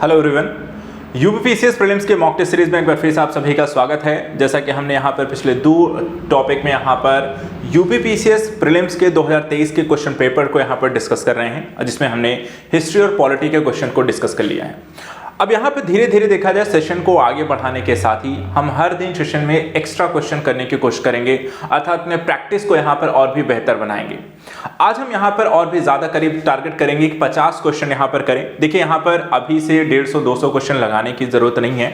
Hello everyone, UPPCS prelims के mock test series में एक बार फिर से आप सभी का स्वागत है। जैसा कि हमने यहाँ पर पिछले दो टॉपिक में यहाँ पर यूपीपीसीएस प्रीलिम्स के 2023 के क्वेश्चन पेपर को यहाँ पर डिस्कस कर रहे हैं, जिसमें हमने हिस्ट्री और पॉलिटी के क्वेश्चन को डिस्कस कर लिया है। अब यहाँ पे धीरे धीरे देखा जाए, सेशन को आगे बढ़ाने के साथ ही हम हर दिन सेशन में एक्स्ट्रा क्वेश्चन करने की कोशिश करेंगे, अर्थात अपने प्रैक्टिस को यहाँ पर और भी बेहतर बनाएंगे। आज हम यहाँ पर और भी ज्यादा करीब टारगेट करेंगे कि 50 क्वेश्चन यहाँ पर करें। देखिए यहाँ पर अभी से 150-200 क्वेश्चन लगाने की जरूरत नहीं है।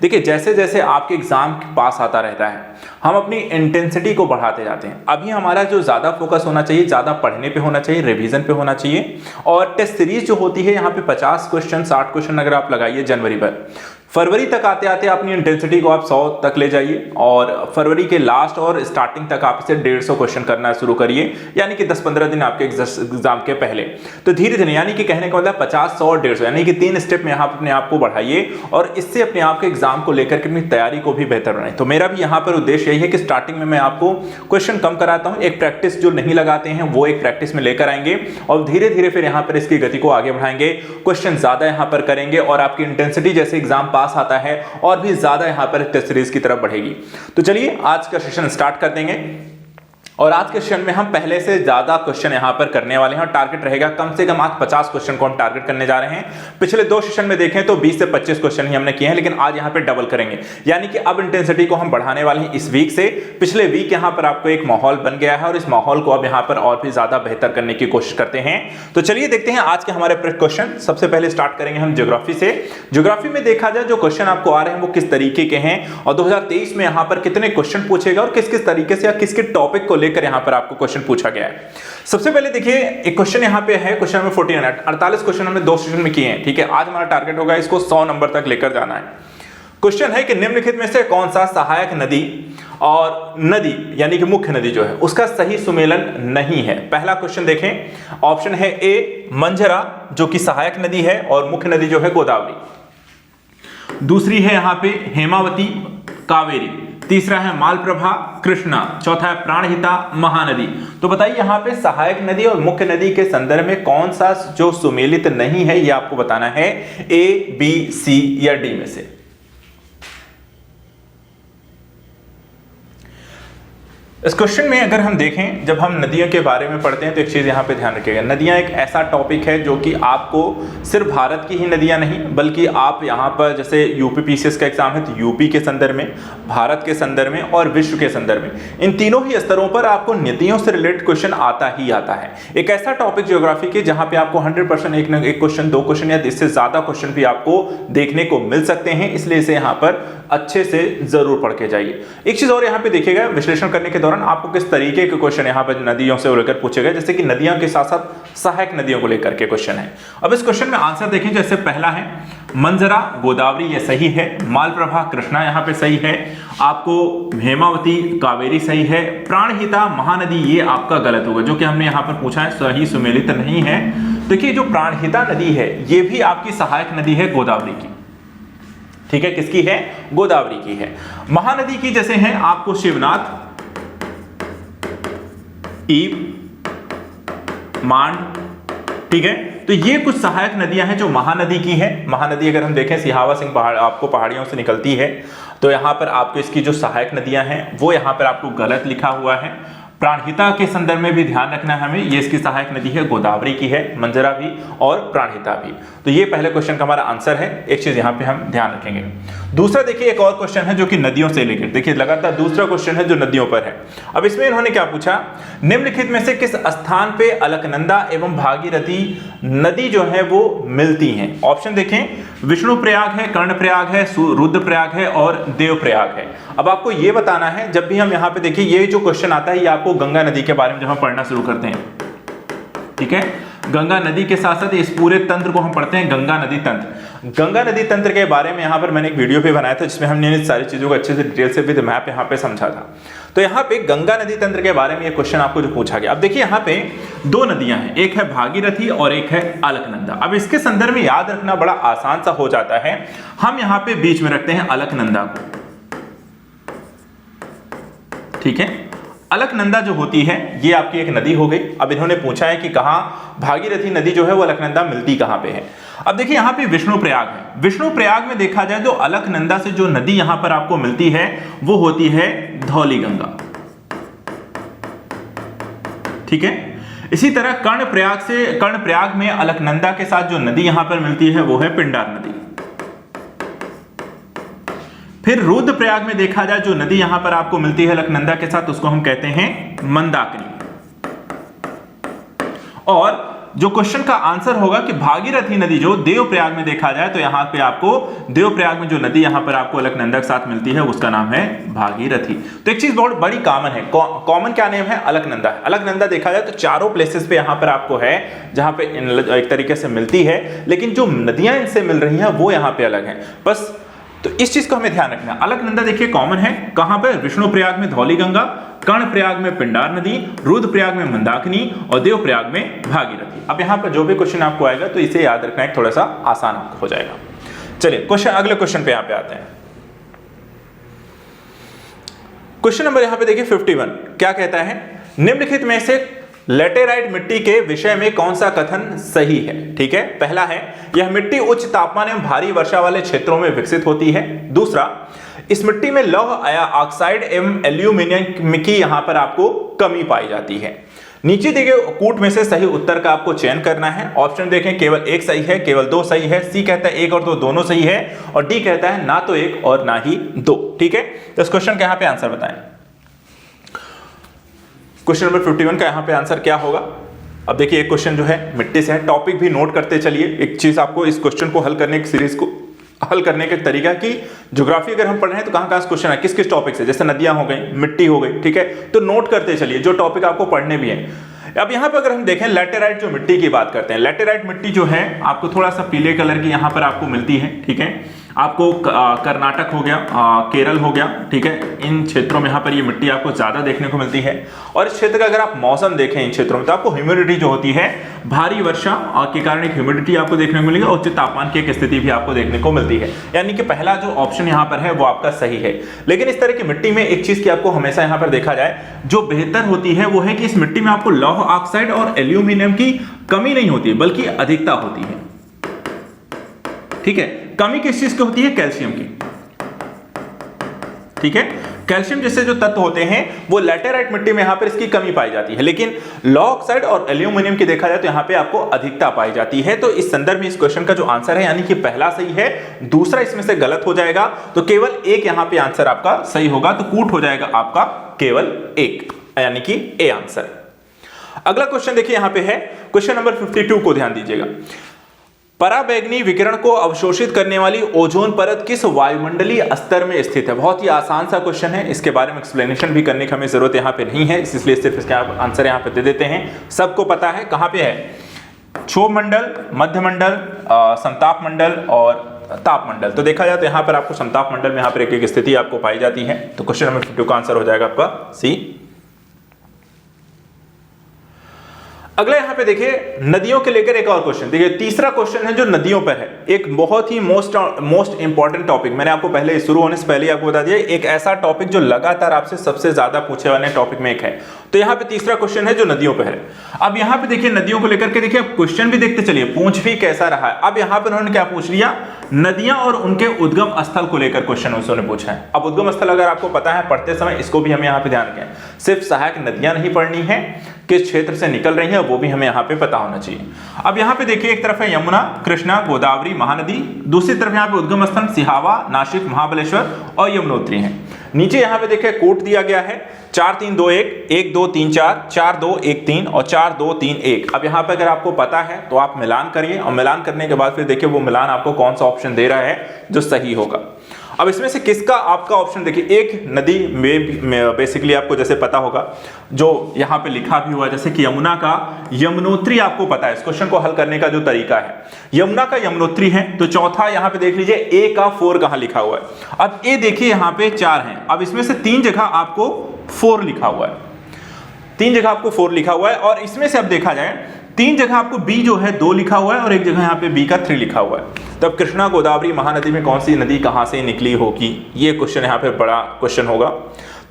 देखिए जैसे जैसे आपके एग्जाम पास आता रहता है, हम अपनी इंटेंसिटी को बढ़ाते जाते हैं। अभी हमारा जो ज्यादा फोकस होना चाहिए, ज्यादा पढ़ने पे होना चाहिए, रिवीजन पे होना चाहिए। और टेस्ट सीरीज जो होती है यहाँ पे 50 क्वेश्चन 60 क्वेश्चन अगर आप लगाइए जनवरी भर, फरवरी तक आते आते अपनी इंटेंसिटी को आप 100 तक ले जाइए और फरवरी के लास्ट और स्टार्टिंग तक आप इसे 150 क्वेश्चन करना शुरू करिए, यानी कि 10-15 दिन आपके एग्जाम के पहले। तो धीरे धीरे, यानी कि कहने का मतलब 50, 100 और 150, यानी कि 3 स्टेप में आप अपने आप को बढ़ाइए और इससे अपने आप के एग्जाम को लेकर के अपनी तैयारी को भी बेहतर बनाए। तो मेरा भी यहाँ पर उद्देश्य यही है कि स्टार्टिंग में मैं आपको क्वेश्चन कम कराता हूँ, एक प्रैक्टिस जो नहीं लगाते हैं वो एक प्रैक्टिस में लेकर आएंगे और धीरे धीरे फिर यहाँ पर इसकी गति को आगे बढ़ाएंगे, क्वेश्चन ज्यादा यहाँ पर करेंगे और आपकी इंटेंसिटी जैसे एग्जाम पास आता है और भी ज्यादा यहां पर टेस्ट सीरीज की तरफ बढ़ेगी। तो चलिए आज का सेशन स्टार्ट कर देंगे और आज के सेशन में हम पहले से ज्यादा क्वेश्चन यहां पर करने वाले हैं और टारगेट रहेगा कम से कम आज 50 क्वेश्चन को हम टारगेट करने जा रहे हैं। पिछले दो सेशन में देखें तो 20 से 25 क्वेश्चन ही हमने किए हैं, लेकिन आज यहां पे डबल करेंगे, यानी कि अब इंटेंसिटी को हम बढ़ाने वाले हैं इस वीक से। पिछले वीक यहां पर आपको एक माहौल बन गया है और इस माहौल को अब यहां पर और भी ज्यादा बेहतर करने की कोशिश करते हैं। तो चलिए देखते हैं आज के हमारे क्वेश्चन। सबसे पहले स्टार्ट करेंगे हम ज्योग्राफी से। ज्योग्राफी में देखा जाए जो क्वेश्चन आपको आ रहे हैं वो किस तरीके के हैं और 2023 में यहां पर कितने क्वेश्चन पूछेगा और किस किस तरीके से या किसके टॉपिक को लेकर यहां पर आपको क्वेश्चन पूछा गया है। सबसे पहले देखिए एक क्वेश्चन यहां पे है, क्वेश्चन नंबर 14, 48 क्वेश्चन हमने दो सेशन में किए हैं। ठीक है, आज हमारा टारगेट होगा इसको 100 नंबर तक लेकर जाना है। क्वेश्चन है कि निम्नलिखित में से कौन सा सहायक नदी और नदी यानी कि मुख्य नदी जो है उसका सही सुमेलन नहीं है। पहला क्वेश्चन देखें, ऑप्शन है ए मंझरा जो कि सहायक नदी है और मुख्य नदी जो है गोदावरी। दूसरी है यहां पे हेमावती कावेरी। तीसरा है मालप्रभा कृष्णा। चौथा है प्राणहिता महानदी। तो बताइए यहां पे सहायक नदी और मुख्य नदी के संदर्भ में कौन सा जो सुमेलित नहीं है, यह आपको बताना है ए, बी, सी या डी में से। इस क्वेश्चन में अगर हम देखें, जब हम नदियों के बारे में पढ़ते हैं तो एक चीज यहां पे ध्यान रखिएगा, नदियां एक ऐसा टॉपिक है जो कि आपको सिर्फ भारत की ही नदियां नहीं बल्कि आप यहां पर जैसे यूपीपीसीएस का एग्जाम है तो यूपी के संदर्भ में, भारत के संदर्भ में और विश्व के संदर्भ में, इन तीनों ही स्तरों पर आपको नदियों से रिलेटेड क्वेश्चन आता ही आता है। एक ऐसा टॉपिक ज्योग्राफी के जहां पे आपको 100% एक क्वेश्चन, दो क्वेश्चन या इससे ज्यादा क्वेश्चन भी आपको देखने को मिल सकते हैं, इसलिए इसे यहां पर अच्छे से जरूर पढ़ के जाइए। एक चीज और यहां पे देखिएगा, विश्लेषण करने के दौरान आपको किस तरीके के क्वेश्चन यहां पर नदियों से लेकर पूछे गए, जैसे कि नदियों के साथ साथ सहायक नदियों को लेकर के क्वेश्चन है। अब इस क्वेश्चन में आंसर देखें, जैसे पहला है मंजरा गोदावरी, ये सही है। मालप्रभा कृष्णा यहां पे सही है। आपको हेमावती कावेरी सही है। प्राणहिता महानदी ये आपका गलत होगा, जो कि हमने यहां पर पूछा है, सही सुमेलित नहीं है। देखिए जो प्राणहिता नदी है ये भी आपकी सहायक नदी है गोदावरी की। ठीक है, किसकी है? गोदावरी की है। महानदी की जैसे हैं आपको शिवनाथ, ईब, मांड। ठीक है, तो ये कुछ सहायक नदियां हैं जो महानदी की है। महानदी अगर हम देखें सिहावा सिंह पहाड़ आपको पहाड़ियों से निकलती है, तो यहां पर आपको इसकी जो सहायक नदियां हैं वो यहां पर आपको गलत लिखा हुआ है। प्राणहिता के संदर्भ में भी ध्यान रखना है हमें, ये इसकी सहायक नदी है, गोदावरी की है, मंजरा भी और प्राणहिता भी। तो ये पहले क्वेश्चन का हमारा आंसर है, एक चीज यहां पे हम ध्यान रखेंगे। दूसरा देखिए एक और क्वेश्चन है जो कि नदियों से रिलेटेड, देखिए लगातार दूसरा क्वेश्चन है जो नदियों पर है। अब इसमें इन्होंने क्या पूछा, निम्नलिखित में से किस स्थान पे अलकनंदा एवं भागीरथी नदी जो है वो मिलती हैं। ऑप्शन देखें, विष्णु प्रयाग है, कर्णप्रयाग है, रुद्रप्रयाग है और देवप्रयाग है। अब आपको ये बताना है, जब भी हम यहाँ पे देखिए ये जो क्वेश्चन आता है ये आपको गंगा नदी के बारे में जब हम पढ़ना शुरू करते हैं, ठीक है, गंगा नदी के साथ साथ इस पूरे तंत्र को हम पढ़ते हैं गंगा नदी तंत्र। गंगा नदी तंत्र के बारे में यहाँ पर मैंने एक वीडियो भी बनाया था जिसमें हमने इन सारी चीजों को अच्छे से डिटेल से विद मैप यहाँ पे समझा था। तो यहाँ पे गंगा नदी तंत्र के बारे में ये क्वेश्चन आपको जो पूछा गया। अब देखिए यहाँ पे दो नदियां हैं, एक है भागीरथी और एक है अलकनंदा। अब इसके संदर्भ में याद रखना बड़ा आसान सा हो जाता है, हम यहाँ पे बीच में रखते हैं अलकनंदा को। ठीक है, अलकनंदा जो होती है ये आपकी एक नदी हो गई। अब इन्होंने पूछा है कि कहाँ भागीरथी नदी जो है वो अलकनंदा मिलती कहाँ पे है। अब देखिए यहाँ पे विष्णुप्रयाग है। विष्णुप्रयाग में देखा जाए तो अलकनंदा से जो नदी यहाँ पर आपको मिलती है वो होती है धौलीगंगा, ठीक है। इसी तरह कर्णप्रयाग में अलकनंदा के साथ जो नदी यहां पर मिलती है वो है पिंडार नदी। फिर रुद्रप्रयाग में देखा जाए जो नदी यहां पर आपको मिलती है अलकनंदा के साथ उसको हम कहते हैं मंदाकिनी। और जो क्वेश्चन का आंसर होगा कि भागीरथी नदी जो देवप्रयाग में देखा जाए तो यहां पे आपको देवप्रयाग में जो नदी यहां पर आपको अलकनंदा के साथ मिलती है उसका नाम है भागीरथी। तो एक चीज बहुत बड़ी कॉमन है, कॉमन क्या नेम है? अलकनंदा। अलकनंदा देखा जाए तो चारों प्लेसेस पे यहां पर आपको है जहां पे एक तरीके से मिलती है, लेकिन जो नदियां इनसे मिल रही हैं वो यहां पे अलग हैं बस। तो इस चीज को हमें ध्यान रखना। अलकनंदा देखिए कॉमन है कहां पर? विष्णुप्रयाग में धौलीगंगा, कर्णप्रयाग में पिंडार नदी, रुद्रप्रयाग में मंदाकिनी और देवप्रयाग में भागीरथी। अब यहां पर जो भी क्वेश्चन आपको आएगा तो इसे याद रखना एक थोड़ा सा आसान आपको हो जाएगा। चलिए अगले क्वेश्चन पे यहां पे आते हैं। क्वेश्चन नंबर यहां पे देखिए 51 क्या कहता है? निम्नलिखित में से लेटेराइट मिट्टी के विषय में कौन सा कथन सही है? ठीक है, पहला है यह मिट्टी उच्च तापमान एवं भारी वर्षा वाले क्षेत्रों में विकसित होती है। दूसरा, इस मिट्टी में लौह ऑक्साइड एवं एल्यूमिनियम की यहां पर आपको कमी पाई जाती है। नीचे दिए गए कूट में से सही उत्तर का आपको चयन करना है। ऑप्शन देखें, केवल एक सही है, केवल दो सही है, सी कहता है एक और दो दोनों सही है, और डी कहता है ना तो एक और ना ही दो। ठीक है, तो इस क्वेश्चन का यहां पे आंसर बताएं। क्वेश्चन नंबर 51 का यहां पे आंसर क्या होगा? अब देखिए एक क्वेश्चन जो है मिट्टी से है, टॉपिक भी नोट करते चलिए। एक चीज आपको इस क्वेश्चन को हल करने की सीरीज को हल करने का तरीका कि ज्योग्राफी अगर हम पढ़ रहे हैं तो कहां कहां क्वेश्चन है, किस किस टॉपिक से, जैसे नदियां हो गई, मिट्टी हो गई, ठीक है, तो नोट करते चलिए जो टॉपिक आपको पढ़ने भी है। अब यहां पर अगर हम देखें लैटेराइट जो मिट्टी की बात करते हैं, लैटेराइट मिट्टी जो है आपको थोड़ा सा पीले कलर की यहां पर आपको मिलती है। ठीक है, आपको कर्नाटक हो गया, केरल हो गया, ठीक है, इन क्षेत्रों में यहां पर ये मिट्टी आपको ज्यादा देखने को मिलती है। और इस क्षेत्र का अगर आप मौसम देखें इन क्षेत्रों में तो आपको ह्यूमिडिटी जो होती है, भारी वर्षा के कारण एक ह्यूमिडिटी आपको देखने को मिलेगी और उच्च तापमान की एक स्थिति भी आपको देखने को मिलती है। यानी कि पहला जो ऑप्शन यहां पर है वो आपका सही है। लेकिन इस तरह की मिट्टी में एक चीज की आपको हमेशा यहां पर देखा जाए जो बेहतर होती है वो है कि इस मिट्टी में आपको लौह ऑक्साइड और एल्यूमिनियम की कमी नहीं होती बल्कि अधिकता होती है। ठीक है, कमी किस चीज की होती है? कैल्शियम की। ठीक है, कैल्शियम जैसे जो तत्व होते हैं वो लैटेराइट मिट्टी में यहां पर इसकी कमी पाई जाती है, लेकिन लौह ऑक्साइड और एल्यूमिनियम की देखा जाए तो यहां पे आपको अधिकता पाई जाती है। तो इस संदर्भ में इस क्वेश्चन का जो आंसर है यानी कि पहला सही है, दूसरा इसमें से गलत हो जाएगा, तो केवल एक यहां पे आंसर आपका सही होगा, तो कूट हो जाएगा आपका केवल एक, यानी कि ए आंसर। अगला क्वेश्चन देखिए यहां पे है क्वेश्चन नंबर 52 को ध्यान दीजिएगा। पराबैंगनी विकिरण को अवशोषित करने वाली ओजोन परत किस वायुमंडलीय स्तर में स्थित है? बहुत ही आसान सा क्वेश्चन है, इसके बारे में एक्सप्लेनेशन भी करने की हमें जरूरत यहाँ पे नहीं है, इसलिए सिर्फ इसका आंसर यहाँ पे दे देते हैं। सबको पता है कहाँ पे है, क्षोभ मंडल, मध्य मंडल, समताप मंडल और ताप मंडल। तो देखा जाए तो यहाँ पर आपको समताप मंडल में यहाँ पर एक स्थिति आपको पाई जाती है। तो क्वेश्चन नंबर 52 का आंसर हो जाएगा आपका सी। अगला यहां पे देखिए नदियों के लेकर एक और क्वेश्चन। देखिए तीसरा क्वेश्चन है जो नदियों पर है, एक बहुत ही मोस्ट इंपॉर्टेंट टॉपिक। मैंने आपको पहले शुरू होने से पहले आपको बता दिया, एक ऐसा टॉपिक जो लगातार आपसे सबसे ज्यादा पूछे वाले टॉपिक में एक है। तो यहाँ पे तीसरा क्वेश्चन है जो नदियों पर है। अब यहाँ पे देखिए नदियों को लेकर के देखिए क्वेश्चन भी देखते चलिए, पूछ भी कैसा रहा है। अब यहाँ पर उन्होंने क्या पूछ लिया, नदियां और उनके उद्गम स्थल को लेकर क्वेश्चन उन्होंने पूछा है। अब उद्गम स्थल अगर आपको पता है पढ़ते समय, इसको भी हमें यहाँ पे ध्यान रखें, सिर्फ सहायक नदियां नहीं पढ़नी है, किस क्षेत्र से निकल रही है वो भी हमें यहाँ पे पता होना चाहिए। अब यहाँ पे देखिए एक तरफ है यमुना, कृष्णा, गोदावरी, महानदी, दूसरी तरफ यहाँ पे उद्गम स्थल सिहावा, नासिक, महाबलेश्वर और यमुनोत्री है। नीचे यहाँ पे देखिए कोट दिया गया है 4 3 2 1, 1 2 3 4, 4 2 1 3 और 4 2 3 1। अब यहाँ पे अगर आपको पता है तो आप मिलान करिए और मिलान करने के बाद फिर देखिए वो मिलान आपको कौन सा ऑप्शन दे रहा है जो सही होगा। अब इसमें से किसका आपका ऑप्शन देखिए, एक नदी में बेसिकली आपको जैसे पता होगा जो यहाँ पे लिखा भी हुआ है, जैसे कि यमुना का यमुनोत्री आपको पता है। इस क्वेश्चन को हल करने का जो तरीका है, यमुना का यमुनोत्री है, तो चौथा यहाँ पे देख लीजिए ए का 4 कहाँ लिखा हुआ है। अब ए देखिए यहाँ पे 4 है, अब इसमें से 3 जगह आपको 4 लिखा हुआ है, 3 जगह आपको 4 लिखा हुआ है। और इसमें से अब देखा जाए 3 जगह आपको बी जो है 2 लिखा हुआ है और एक जगह यहाँ पे बी का 3 लिखा हुआ है। तब कृष्णा गोदावरी महानदी में कौन सी नदी कहां से निकली होगी, ये क्वेश्चन यहाँ पे बड़ा क्वेश्चन होगा।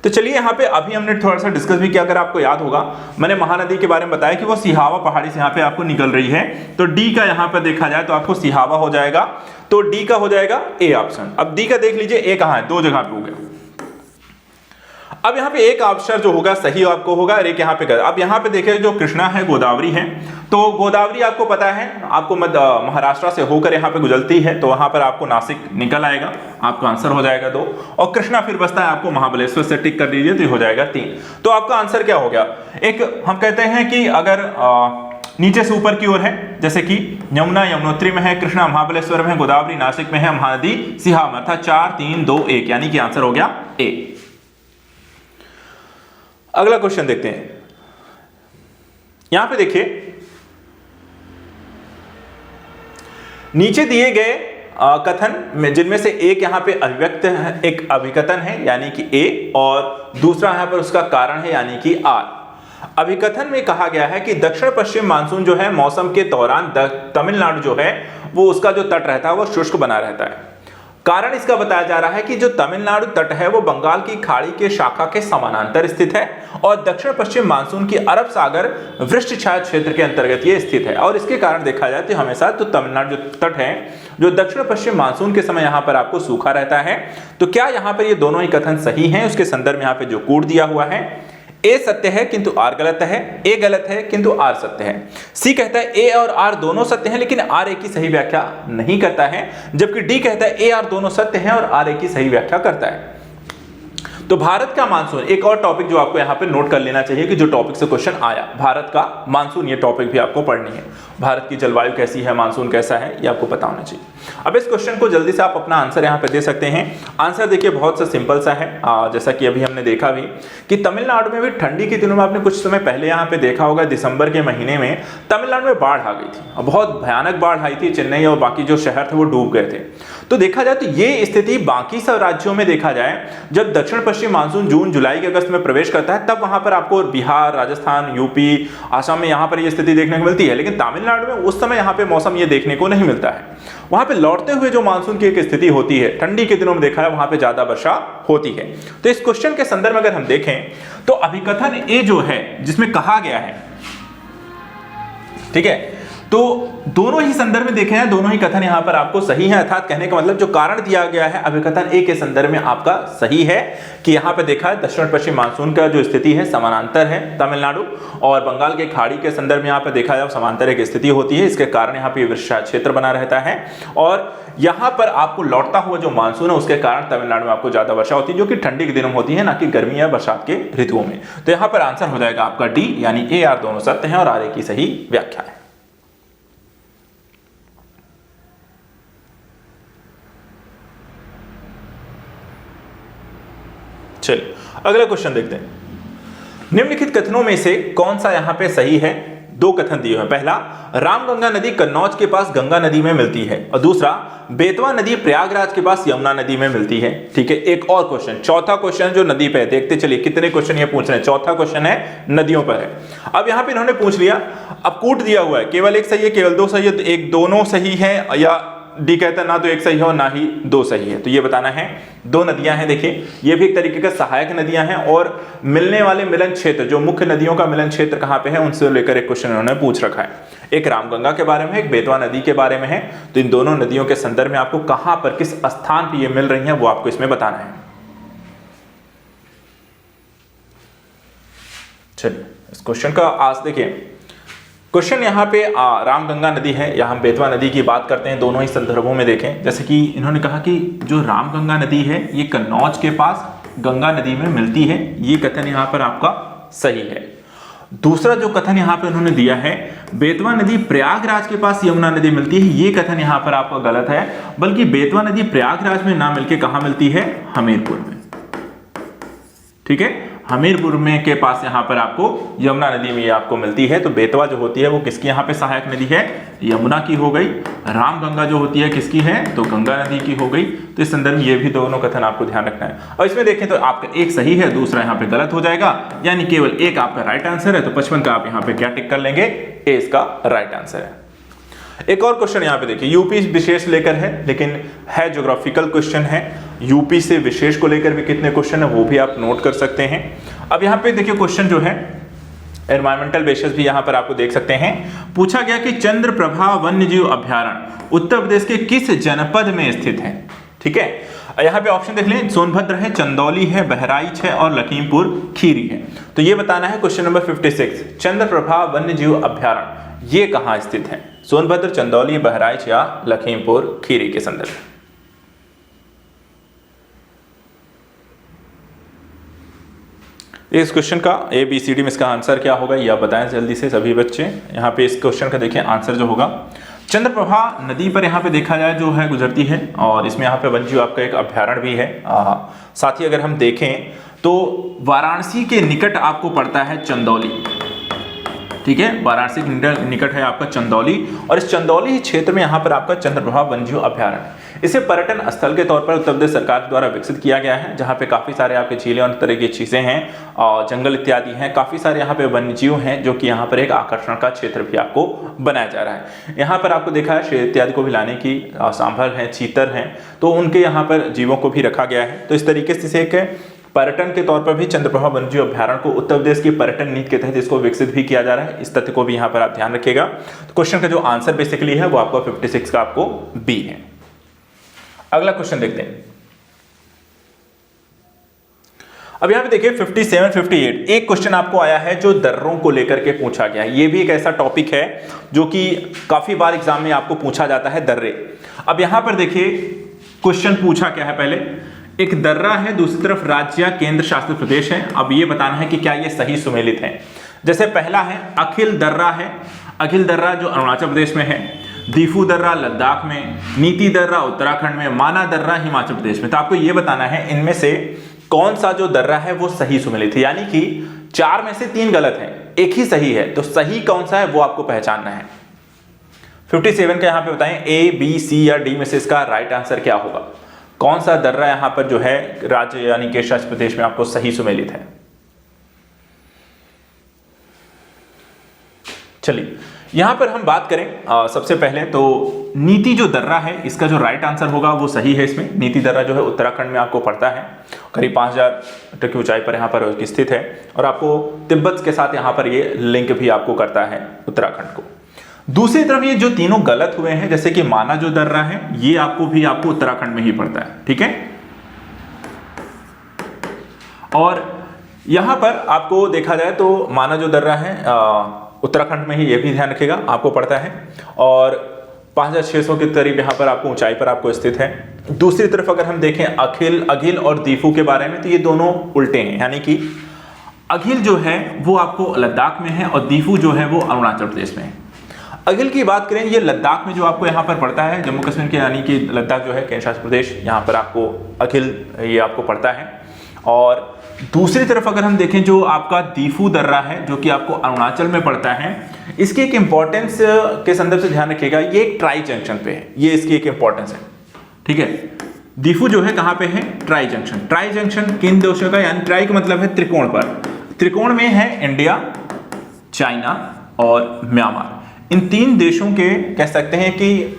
तो चलिए यहाँ पे अभी हमने थोड़ा सा डिस्कस भी किया, अगर आपको याद होगा मैंने महानदी के बारे में बताया कि वो सिहावा पहाड़ी से यहाँ पे आपको निकल रही है। तो डी का यहाँ पे देखा जाए तो आपको सिहावा हो जाएगा, तो डी का हो जाएगा ए ऑप्शन। अब डी का देख लीजिए ए कहाँ है, दो जगह पे हो गया। अब यहाँ पे एक ऑप्शन जो होगा सही आपको होगा और एक यहाँ पे गलत। अब यहाँ पे देखिए जो कृष्णा है गोदावरी है, तो गोदावरी आपको पता है आपको महाराष्ट्र से होकर यहाँ पे गुजरती है, तो वहां पर आपको नासिक निकल आएगा, आपका आंसर हो जाएगा 2। और कृष्णा फिर बचता है आपको महाबलेश्वर से, टिक कर दीजिए तो हो जाएगा 3। तो आपका आंसर क्या हो गया, एक हम कहते हैं कि अगर नीचे से ऊपर की ओर है, जैसे कि यमुना यमुनोत्री में है, कृष्णा महाबलेश्वर में है, गोदावरी नासिक में है, महानदी सिहावा में था। 4 3 2 1 यानी कि आंसर हो गया ए। अगला क्वेश्चन देखते हैं। यहां पे देखिए नीचे दिए गए कथन में जिनमें से एक यहां पे अभिव्यक्त है, एक अभिकथन है यानी कि ए, और दूसरा यहां पर उसका कारण है यानी कि आर। अभिकथन में कहा गया है कि दक्षिण पश्चिम मानसून जो है मौसम के दौरान तमिलनाडु जो है वो उसका जो तट रहता है वो शुष्क बना रहता है। कारण इसका बताया जा रहा है कि जो तमिलनाडु तट है वो बंगाल की खाड़ी के शाखा के समानांतर स्थित है और दक्षिण पश्चिम मानसून की अरब सागर वृष्टिछाया क्षेत्र के अंतर्गत ये स्थित है। और इसके कारण देखा जाए तो हमेशा तो तमिलनाडु जो तट है जो दक्षिण पश्चिम मानसून के समय यहाँ पर आपको सूखा रहता है। तो क्या यहाँ पर ये दोनों ही कथन सही हैं? उसके संदर्भ में यहाँ पे जो कोड दिया हुआ है, ए सत्य है किंतु आर गलत है, ए गलत है किंतु आर सत्य है। सी कहता है ए और आर दोनों सत्य हैं लेकिन आर ए की सही व्याख्या नहीं करता है, जबकि डी कहता है ए आर दोनों सत्य हैं और आर ए की सही व्याख्या करता है। तो भारत का मानसून एक और टॉपिक जो आपको यहाँ पे नोट कर लेना चाहिए कि जो टॉपिक से क्वेश्चन आया, भारत का मानसून, ये टॉपिक भी आपको पढ़नी है। भारत की जलवायु कैसी है, मानसून कैसा है, ये आपको पता होना चाहिए। अब इस क्वेश्चन को जल्दी से आप अपना आंसर यहाँ पे दे सकते हैं। आंसर देखिए बहुत सा सिंपल सा है, जैसा कि अभी हमने देखा भी कि तमिलनाडु में भी ठंडी के दिनों में आपने कुछ समय पहले यहाँ पे देखा होगा दिसंबर के महीने में तमिलनाडु में बाढ़ आ गई थी और बहुत भयानक बाढ़ आई थी। चेन्नई और बाकी जो शहर थे वो डूब गए थे। तो देखा जाए तो ये स्थिति बाकी सब राज्यों में देखा जाए, जब दक्षिण पश्चिम मानसून जून जुलाई के अगस्त में प्रवेश करता है तब वहां पर आपको बिहार, राजस्थान, यूपी, असम में यहाँ पर ये स्थिति देखने को मिलती है, लेकिन तमिलनाडु में उस समय यहाँ पे मौसम ये देखने को नहीं मिलता है। वहां पे लौटते हुए जो मानसून की एक स्थिति होती है, ठंडी के दिनों में देखा है वहां पे ज्यादा वर्षा होती है। तो इस क्वेश्चन के संदर्भ में अगर हम देखें तो अभिकथन ए जो है जिसमें कहा गया है, ठीक है, तो दोनों ही संदर्भ में देखे हैं, दोनों ही कथन यहां पर आपको सही है। अर्थात कहने का मतलब जो कारण दिया गया है अभिकथन ए के संदर्भ में आपका सही है कि यहां पे देखा है दक्षिण पश्चिम मानसून का जो स्थिति है समानांतर है तमिलनाडु और बंगाल के खाड़ी के संदर्भ में यहां पे देखा जाए समांतर एक स्थिति होती है। इसके कारण यहाँ पे वृष्टिछाया क्षेत्र बना रहता है और यहाँ पर आपको लौटता हुआ जो मानसून है उसके कारण तमिलनाडु में आपको ज्यादा वर्षा होती है, जो कि ठंडी के दिनों में होती है, ना कि गर्मी या बरसात के ऋतुओं में। तो यहाँ पर आंसर हो जाएगा आपका डी, यानी ए आर दोनों सत्य हैं और आर ए की सही व्याख्या है। चलिए अगला क्वेश्चन देखते हैं। निम्नलिखित कथनों में से कौन सा यहां पे सही है? दो कथन दिए हुए हैं। पहला, रामगंगा नदी कन्नौज के पास गंगा नदी में मिलती है, और दूसरा, बेतवा नदी प्रयागराज के पास यमुना नदी में मिलती है। ठीक है, एक और क्वेश्चन, चौथा क्वेश्चन जो नदी पे है, देखते चलिए कितने क्वेश्चन ये पूछ रहे हैं। चौथा क्वेश्चन है नदियों पर है। अब यहां पे इन्होंने पूछ लिया, अब कूट दिया हुआ है, केवल एक सही है, केवल दो सही है, तो एक दोनों सही है, या डी कहता है ना तो एक सही हो ना ही दो सही है। तो ये बताना है। दो नदियां हैं, देखिए ये भी एक तरीके का सहायक नदियां हैं, और मिलने वाले मिलन क्षेत्र, जो मुख्य नदियों का मिलन क्षेत्र कहां पे है, उनसे लेकर एक क्वेश्चन उन्होंने पूछ रखा है। एक रामगंगा के बारे में, एक बेतवा नदी के बारे में है। तो इन दोनों नदियों के संदर्भ में आपको कहां पर, किस स्थान पर ये मिल रही है, वो आपको इसमें बताना है। चलिए इस क्वेश्चन का आज देखिए। क्वेश्चन यहाँ पे रामगंगा नदी है, या हम बेतवा नदी की बात करते हैं, दोनों ही संदर्भों में देखें। जैसे कि इन्होंने कहा कि जो रामगंगा नदी है ये कन्नौज के पास गंगा नदी में मिलती है, ये कथन यहाँ पर आपका सही है। दूसरा जो कथन यहाँ पे उन्होंने दिया है, बेतवा नदी प्रयागराज के पास यमुना नदी मिलती है, ये कथन यहाँ पर आपका गलत है। बल्कि बेतवा नदी प्रयागराज में ना मिलकर कहाँ मिलती है, हमीरपुर में। ठीक है, हमीरपुर में के पास यहाँ पर आपको यमुना नदी में आपको मिलती है। तो बेतवा जो होती है वो किसकी यहाँ पे सहायक नदी है, यमुना की हो गई। रामगंगा जो होती है किसकी है, तो गंगा नदी की हो गई। तो इस संदर्भ में ये भी दोनों कथन आपको ध्यान रखना है। और इसमें देखें तो आपका एक सही है, दूसरा यहाँ पे गलत हो जाएगा, यानी केवल एक आपका राइट आंसर है। तो 55 का आप यहाँ पे क्या टिक कर लेंगे, ए इसका राइट आंसर है। एक और क्वेश्चन यहाँ पे देखिए, यूपी विशेष लेकर है, लेकिन है ज्योग्राफिकल क्वेश्चन है। यूपी से विशेष को लेकर भी कितने क्वेश्चन है वो भी आप नोट कर सकते हैं। अब यहाँ पे देखिए क्वेश्चन जो है एनवायरमेंटल बेसिस भी यहाँ पर आपको देख सकते हैं। पूछा गया कि चंद्रप्रभा वन्यजीव अभ्यारण्य उत्तर प्रदेश के किस जनपद में स्थित है। ठीक है, यहाँ पे ऑप्शन देख लें, सोनभद्र है, चंदौली है, बहराइच है और लखीमपुर खीरी है। तो ये बताना है क्वेश्चन नंबर 56, चंद्रप्रभा वन्यजीव अभ्यारण्य ये कहाँ स्थित है, सोनभद्र, चंदौली, बहराइच या लखीमपुर खीरी के संदर्भ में। इस क्वेश्चन का ABCD में इसका आंसर क्या होगा ये आप बताएं जल्दी से सभी बच्चे। यहाँ पे इस क्वेश्चन का देखिए आंसर जो होगा, चंद्रप्रभा नदी पर यहाँ पे देखा जाए जो है गुजरती है और इसमें यहाँ पे वन्यजीव आपका एक अभ्यारण्य भी है। साथ ही अगर हम देखें तो वाराणसी के निकट आपको पड़ता है चंदौली। ठीक है, वाराणसी के निकट है आपका चंदौली और इस चंदौली क्षेत्र में यहाँ पर आपका चंद्रप्रभा वन्यजीव अभ्यारण्य, इसे पर्यटन स्थल के तौर पर उत्तर प्रदेश सरकार द्वारा विकसित किया गया है, जहाँ पे काफी सारे आपके झीलें और तरह की चीजें हैं और जंगल इत्यादि हैं, काफी सारे यहाँ पे वन्यजीव हैं जो कि यहाँ पर एक आकर्षण का क्षेत्र भी आपको बनाया जा रहा है। यहाँ पर आपको देखा है शेर इत्यादि को भी लाने की, सांभर है, चीतर हैं, तो उनके यहाँ पर जीवों को भी रखा गया है। तो इस तरीके से एक पर्यटन के तौर पर भी चंद्रप्रभा वन्यजीव अभ्यारण्य को उत्तर प्रदेश की पर्यटन नीति के तहत इसको विकसित भी किया जा रहा है। इस तथ्य को भी यहाँ पर आप ध्यान रखिएगा। तो क्वेश्चन का जो आंसर बेसिकली है वो आपका 56 का आपको बी है। अगला क्वेश्चन देखते हैं। अब यहां पे देखिए 57, 58 एक क्वेश्चन आपको आया है जो दर्रों को लेकर के पूछा गया है। ये भी एक ऐसा टॉपिक है जो कि काफी बार एग्जाम में आपको पूछा जाता है, दर्रे। अब यहां पर देखिए क्वेश्चन पूछा क्या है, पहले एक दर्रा है, दूसरी तरफ राज्य या केंद्र शासित प्रदेश है। अब ये बताना है कि क्या ये सही सुमेलित है। जैसे पहला है अखिल दर्रा है, अखिल दर्रा जो अरुणाचल प्रदेश में है, दीफू दर्रा लद्दाख में, नीति दर्रा उत्तराखंड में, माना दर्रा हिमाचल प्रदेश में। तो आपको यह बताना है इनमें से कौन सा जो दर्रा है वो सही सुमेलित है, यानी कि 4 में से 3 गलत है, एक ही सही है, तो सही कौन सा है वो आपको पहचानना है। 57 का यहां पे बताएं A, B, C या D में से इसका राइट आंसर क्या होगा, कौन सा दर्रा यहां पर जो है राज्य यानी केंद्र शासित प्रदेश में आपको सही सुमेलित है। चलिए यहां पर हम बात करें सबसे पहले तो नीति जो दर्रा है इसका जो राइट आंसर होगा वो सही है। इसमें नीति दर्रा जो है उत्तराखंड में आपको पड़ता है, करीब 5000 मीटर की ऊंचाई पर यहाँ पर स्थित है और आपको तिब्बत के साथ यहाँ पर ये लिंक भी आपको करता है उत्तराखंड को। दूसरी तरफ ये जो तीनों गलत हुए हैं, जैसे कि माना जो दर्रा है ये आपको उत्तराखंड में ही पड़ता है। ठीक है, और यहां पर आपको देखा जाए तो माना जो दर्रा है उत्तराखंड में ही, ये भी ध्यान रखिएगा, आपको पड़ता है और 5600 के करीब यहाँ पर आपको ऊंचाई पर आपको स्थित है। दूसरी तरफ अगर हम देखें अघिल और दीफू के बारे में तो ये दोनों उल्टे हैं, यानी कि अघिल जो है वो आपको लद्दाख में है और दीफू जो है वो अरुणाचल प्रदेश में है। अघिल की बात करें ये लद्दाख में जो आपको यहाँ पर पड़ता है, जम्मू कश्मीर के, यानी कि लद्दाख जो है केंद्र शासित प्रदेश, यहाँ पर आपको अघिल ये आपको पड़ता है। और दूसरी तरफ अगर हम देखें जो आपका दीफू दर्रा है जो कि आपको अरुणाचल में पड़ता है, इसकी एक इंपॉर्टेंस के संदर्भ से ध्यान रखिएगा, ये एक ट्राई जंक्शन पे है, ये इसकी एक इंपॉर्टेंस है। ठीक है, दीफू जो है कहां पे है, ट्राई जंक्शन। ट्राई जंक्शन किन देशों का, यानी ट्राई का मतलब है त्रिकोण पर, त्रिकोण में है इंडिया, चाइना और म्यांमार। इन 3 देशों के कह सकते हैं कि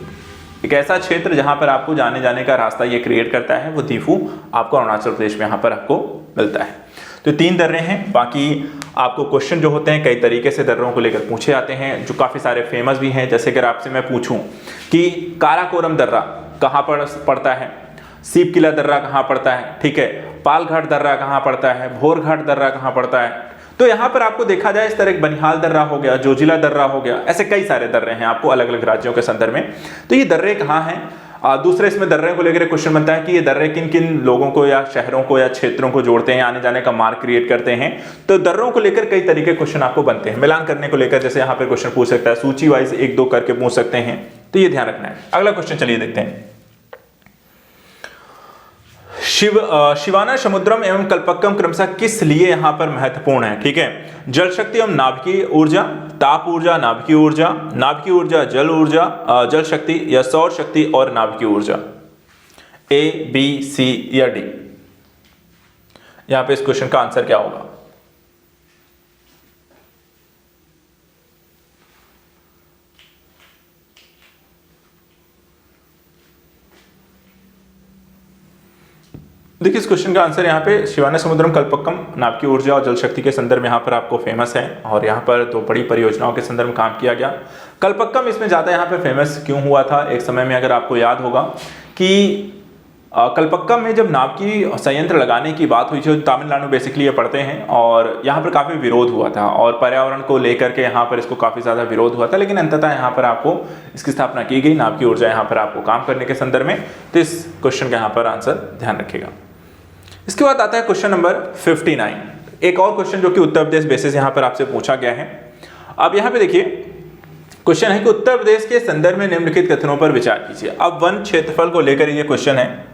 एक ऐसा क्षेत्र जहां पर आपको जाने का रास्ता ये क्रिएट करता है, वो दीफू आपको अरुणाचल प्रदेश में यहां पर आपको मिलता है। तो 3 दर्रे हैं। बाकी आपको क्वेश्चन जो होते हैं कई तरीके से दर्रों को लेकर पूछे जाते हैं, जो काफी सारे फेमस भी हैं। जैसे अगर आपसे मैं पूछूं कि काराकोरम दर्रा कहां पर पड़ता है, सीप किला दर्रा कहां पड़ता है, ठीक है, पालघाट दर्रा कहां पड़ता है, भोरघाट दर्रा कहां पड़ता है, तो यहां पर आपको देखा जाए इस तरह बनिहाल दर्रा हो गया, जोजिला दर्रा हो गया, ऐसे कई सारे दर्रे हैं आपको अलग अलग राज्यों के संदर्भ में। तो ये दर्रे कहाँ हैं। दूसरे इसमें दर्रे को लेकर क्वेश्चन बनता है कि ये दर्रे किन किन लोगों को या शहरों को या क्षेत्रों को जोड़ते हैं, आने जाने का मार्ग क्रिएट करते हैं। तो दर्रों को लेकर कई तरीके क्वेश्चन आपको बनते हैं, मिलान करने को लेकर जैसे यहाँ पे क्वेश्चन पूछ सकता है, सूची वाइज 1-2 करके पूछ सकते हैं, तो ये ध्यान रखना है। अगला क्वेश्चन चलिए देखते हैं। शिवाना समुद्रम एवं कल्पक्कम क्रमशः किस लिए यहां पर महत्वपूर्ण है। ठीक है, जल शक्ति एवं नाभिकीय ऊर्जा, ताप ऊर्जा, नाभिकीय ऊर्जा, जल ऊर्जा, जल शक्ति या सौर शक्ति और नाभिकीय ऊर्जा, A, B, C या D। यहां पे इस क्वेश्चन का आंसर क्या होगा। देखिए इस क्वेश्चन का आंसर यहाँ पे शिवाना समुद्रम कल्पक्कम नाभिकीय ऊर्जा और जल शक्ति के संदर्भ में यहाँ पर आपको फेमस है और यहाँ पर दो बड़ी परियोजनाओं के संदर्भ में काम किया गया। कल्पक्कम इसमें ज़्यादा यहाँ पे फेमस क्यों हुआ था, एक समय में अगर आपको याद होगा कि कल्पक्कम में जब नाभिकीय संयंत्र लगाने की बात हुई थी, तमिलनाडु बेसिकली ये पढ़ते हैं, और यहाँ पर काफ़ी विरोध हुआ था और पर्यावरण को लेकर के यहाँ पर इसको काफ़ी ज़्यादा विरोध हुआ था, लेकिन अंततः यहाँ पर आपको इसकी स्थापना की गई नाभिकीय ऊर्जा यहाँ पर आपको काम करने के संदर्भ में। तो इस क्वेश्चन का यहाँ पर आंसर ध्यान रखिएगा। इसके बाद आता है क्वेश्चन नंबर 59, एक और क्वेश्चन जो कि उत्तर प्रदेश बेसिस यहाँ पर आपसे पूछा गया है। अब यहाँ पे देखिए क्वेश्चन है कि उत्तर प्रदेश के संदर्भ में निम्नलिखित कथनों पर विचार कीजिए। अब वन क्षेत्रफल को लेकर ये क्वेश्चन है,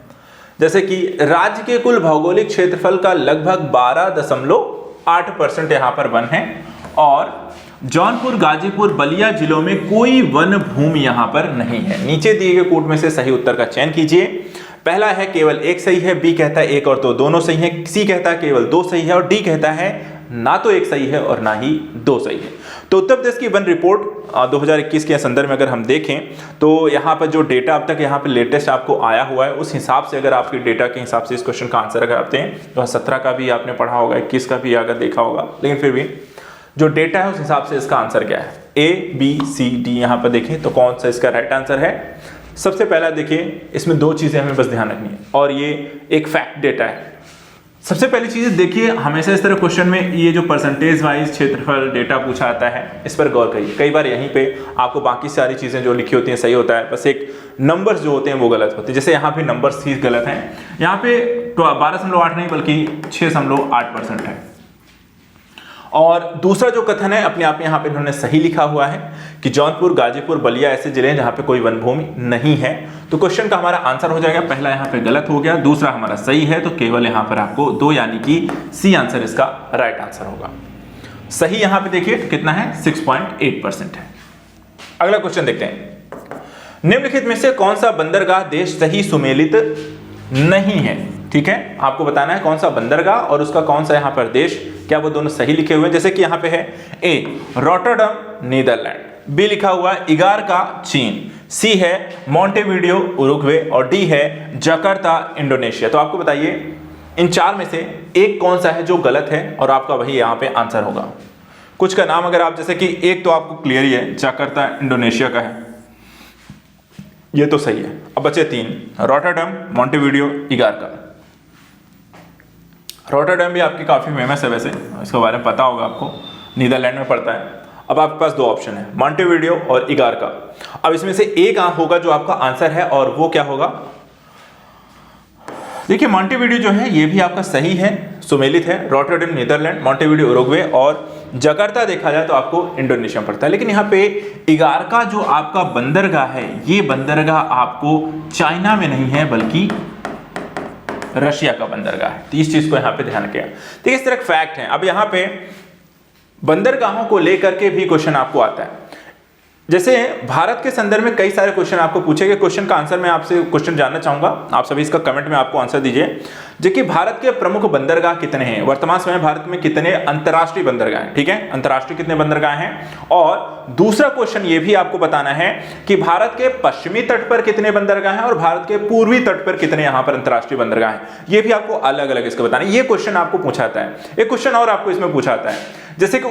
जैसे कि राज्य के कुल भौगोलिक क्षेत्रफल का लगभग 12.8% यहाँ पर वन है और जौनपुर, गाजीपुर, बलिया जिलों में कोई वन भूमि यहाँ पर नहीं है। नीचे दिए गए कोड में से सही उत्तर का चयन कीजिए। पहला है केवल एक सही है, बी कहता है एक और तो दोनों सही है, सी कहता है केवल दो सही है और डी कहता है ना तो एक सही है और ना ही दो सही है। तो उत्तर प्रदेश की वन रिपोर्ट 2021 के संदर्भ में अगर हम देखें तो यहाँ पर जो डेटा अब तक यहाँ पे लेटेस्ट आपको आया हुआ है, उस हिसाब से अगर आपके डेटा के हिसाब से इस क्वेश्चन का आंसर अगर आप दें तो 17 का भी आपने पढ़ा होगा, 21 का भी अगर देखा होगा, लेकिन फिर भी जो डेटा है उस हिसाब से इसका आंसर क्या है, ए बी सी डी। यहाँ पर देखें तो कौन सा इसका राइट आंसर है। सबसे पहला देखिए इसमें दो चीजें हमें बस ध्यान रखनी है और ये एक फैक्ट डेटा है। सबसे पहली चीज देखिए, हमेशा इस तरह क्वेश्चन में ये जो परसेंटेज वाइज क्षेत्रफल डेटा पूछा जाता है, इस पर गौर करिए। कई बार यहीं पे आपको बाकी सारी चीजें जो लिखी होती हैं सही होता है, बस एक नंबर्स जो होते हैं वो गलत होते हैं। जैसे यहाँ पे नंबर्स ही गलत हैं, यहाँ पे 12.8 नहीं बल्कि 6.8% है। और दूसरा जो कथन है अपने आप में यहाँ पे इन्होंने सही लिखा हुआ है कि जौनपुर, गाजीपुर, बलिया ऐसे जिले हैं जहाँ पे कोई वन भूमि नहीं है। तो क्वेश्चन का हमारा आंसर हो जाएगा, पहला यहाँ पे गलत हो गया, दूसरा हमारा सही है, तो केवल यहाँ पर आपको 2 यानी कि सी आंसर इसका राइट आंसर होगा। सही यहाँ पे देखिए कितना है, 6.8% है। अगला क्वेश्चन देखते हैं, निम्नलिखित में से कौन सा बंदरगाह देश सही सुमेलित नहीं है। ठीक है, आपको बताना है कौन सा बंदरगाह और उसका कौन सा यहाँ पर देश, क्या वो दोनों सही लिखे हुए हैं। जैसे कि यहाँ पे है ए रॉटरडम नीदरलैंड, बी लिखा हुआ है इगारका चीन, सी है मोंटेविडियो उरुग्वे और डी है जकार्ता इंडोनेशिया। तो आपको बताइए इन चार में से एक कौन सा है जो गलत है और आपका वही यहाँ पे आंसर होगा। कुछ का नाम अगर आप, जैसे कि एक तो आपको क्लियर ही है जकार्ता इंडोनेशिया का है, ये तो सही है। अब बचे 3, रॉटरडम, मोंटेविडियो, इगारका। रॉटरडम भी आपकी काफ़ी फेमस है, वैसे इसके बारे में पता होगा आपको, नीदरलैंड में पड़ता है। अब आपके पास 2 ऑप्शन है, मोंटेविडियो और इगारका। अब इसमें से एक होगा जो आपका आंसर है और वो क्या होगा, देखिए मोंटेविडियो जो है ये भी आपका सही है, सुमेलित है। रॉटरडम नीदरलैंड, मोंटेविडियो उरुग्वे और जकार्ता देखा जाए तो आपको इंडोनेशिया पड़ता है। लेकिन यहाँ पे इगारका जो आपका बंदरगाह है, ये बंदरगाह आपको चाइना में नहीं है बल्कि रशिया का बंदरगाह है। तो इस चीज को यहाँ पे ध्यान किया। देखिए इस तरह फैक्ट है। अब यहाँ पे बंदरगाहों को लेकर के भी क्वेश्चन आपको आता है। जैसे भारत के संदर्भ में कई सारे क्वेश्चन आपको पूछे गए, क्वेश्चन का आंसर मैं आपसे क्वेश्चन जानना चाहूंगा, आप सभी इसका कमेंट में आपको आंसर दीजिए। जो कि भारत के प्रमुख बंदरगाह कितने हैं, वर्तमान समय भारत में कितने अंतरराष्ट्रीय बंदरगाह हैं। ठीक है, अंतरराष्ट्रीय कितने बंदरगाह हैं। और दूसरा क्वेश्चन ये भी आपको बताना है कि भारत के पश्चिमी तट पर कितने बंदरगाह हैं और भारत के पूर्वी तट पर कितने यहाँ पर अंतरराष्ट्रीय बंदरगाह हैं। ये भी आपको अलग अलग इसका बताना है। ये क्वेश्चन आपको पूछा जाता है। एक क्वेश्चन और आपको इसमें पूछा जाता है, जैसे कि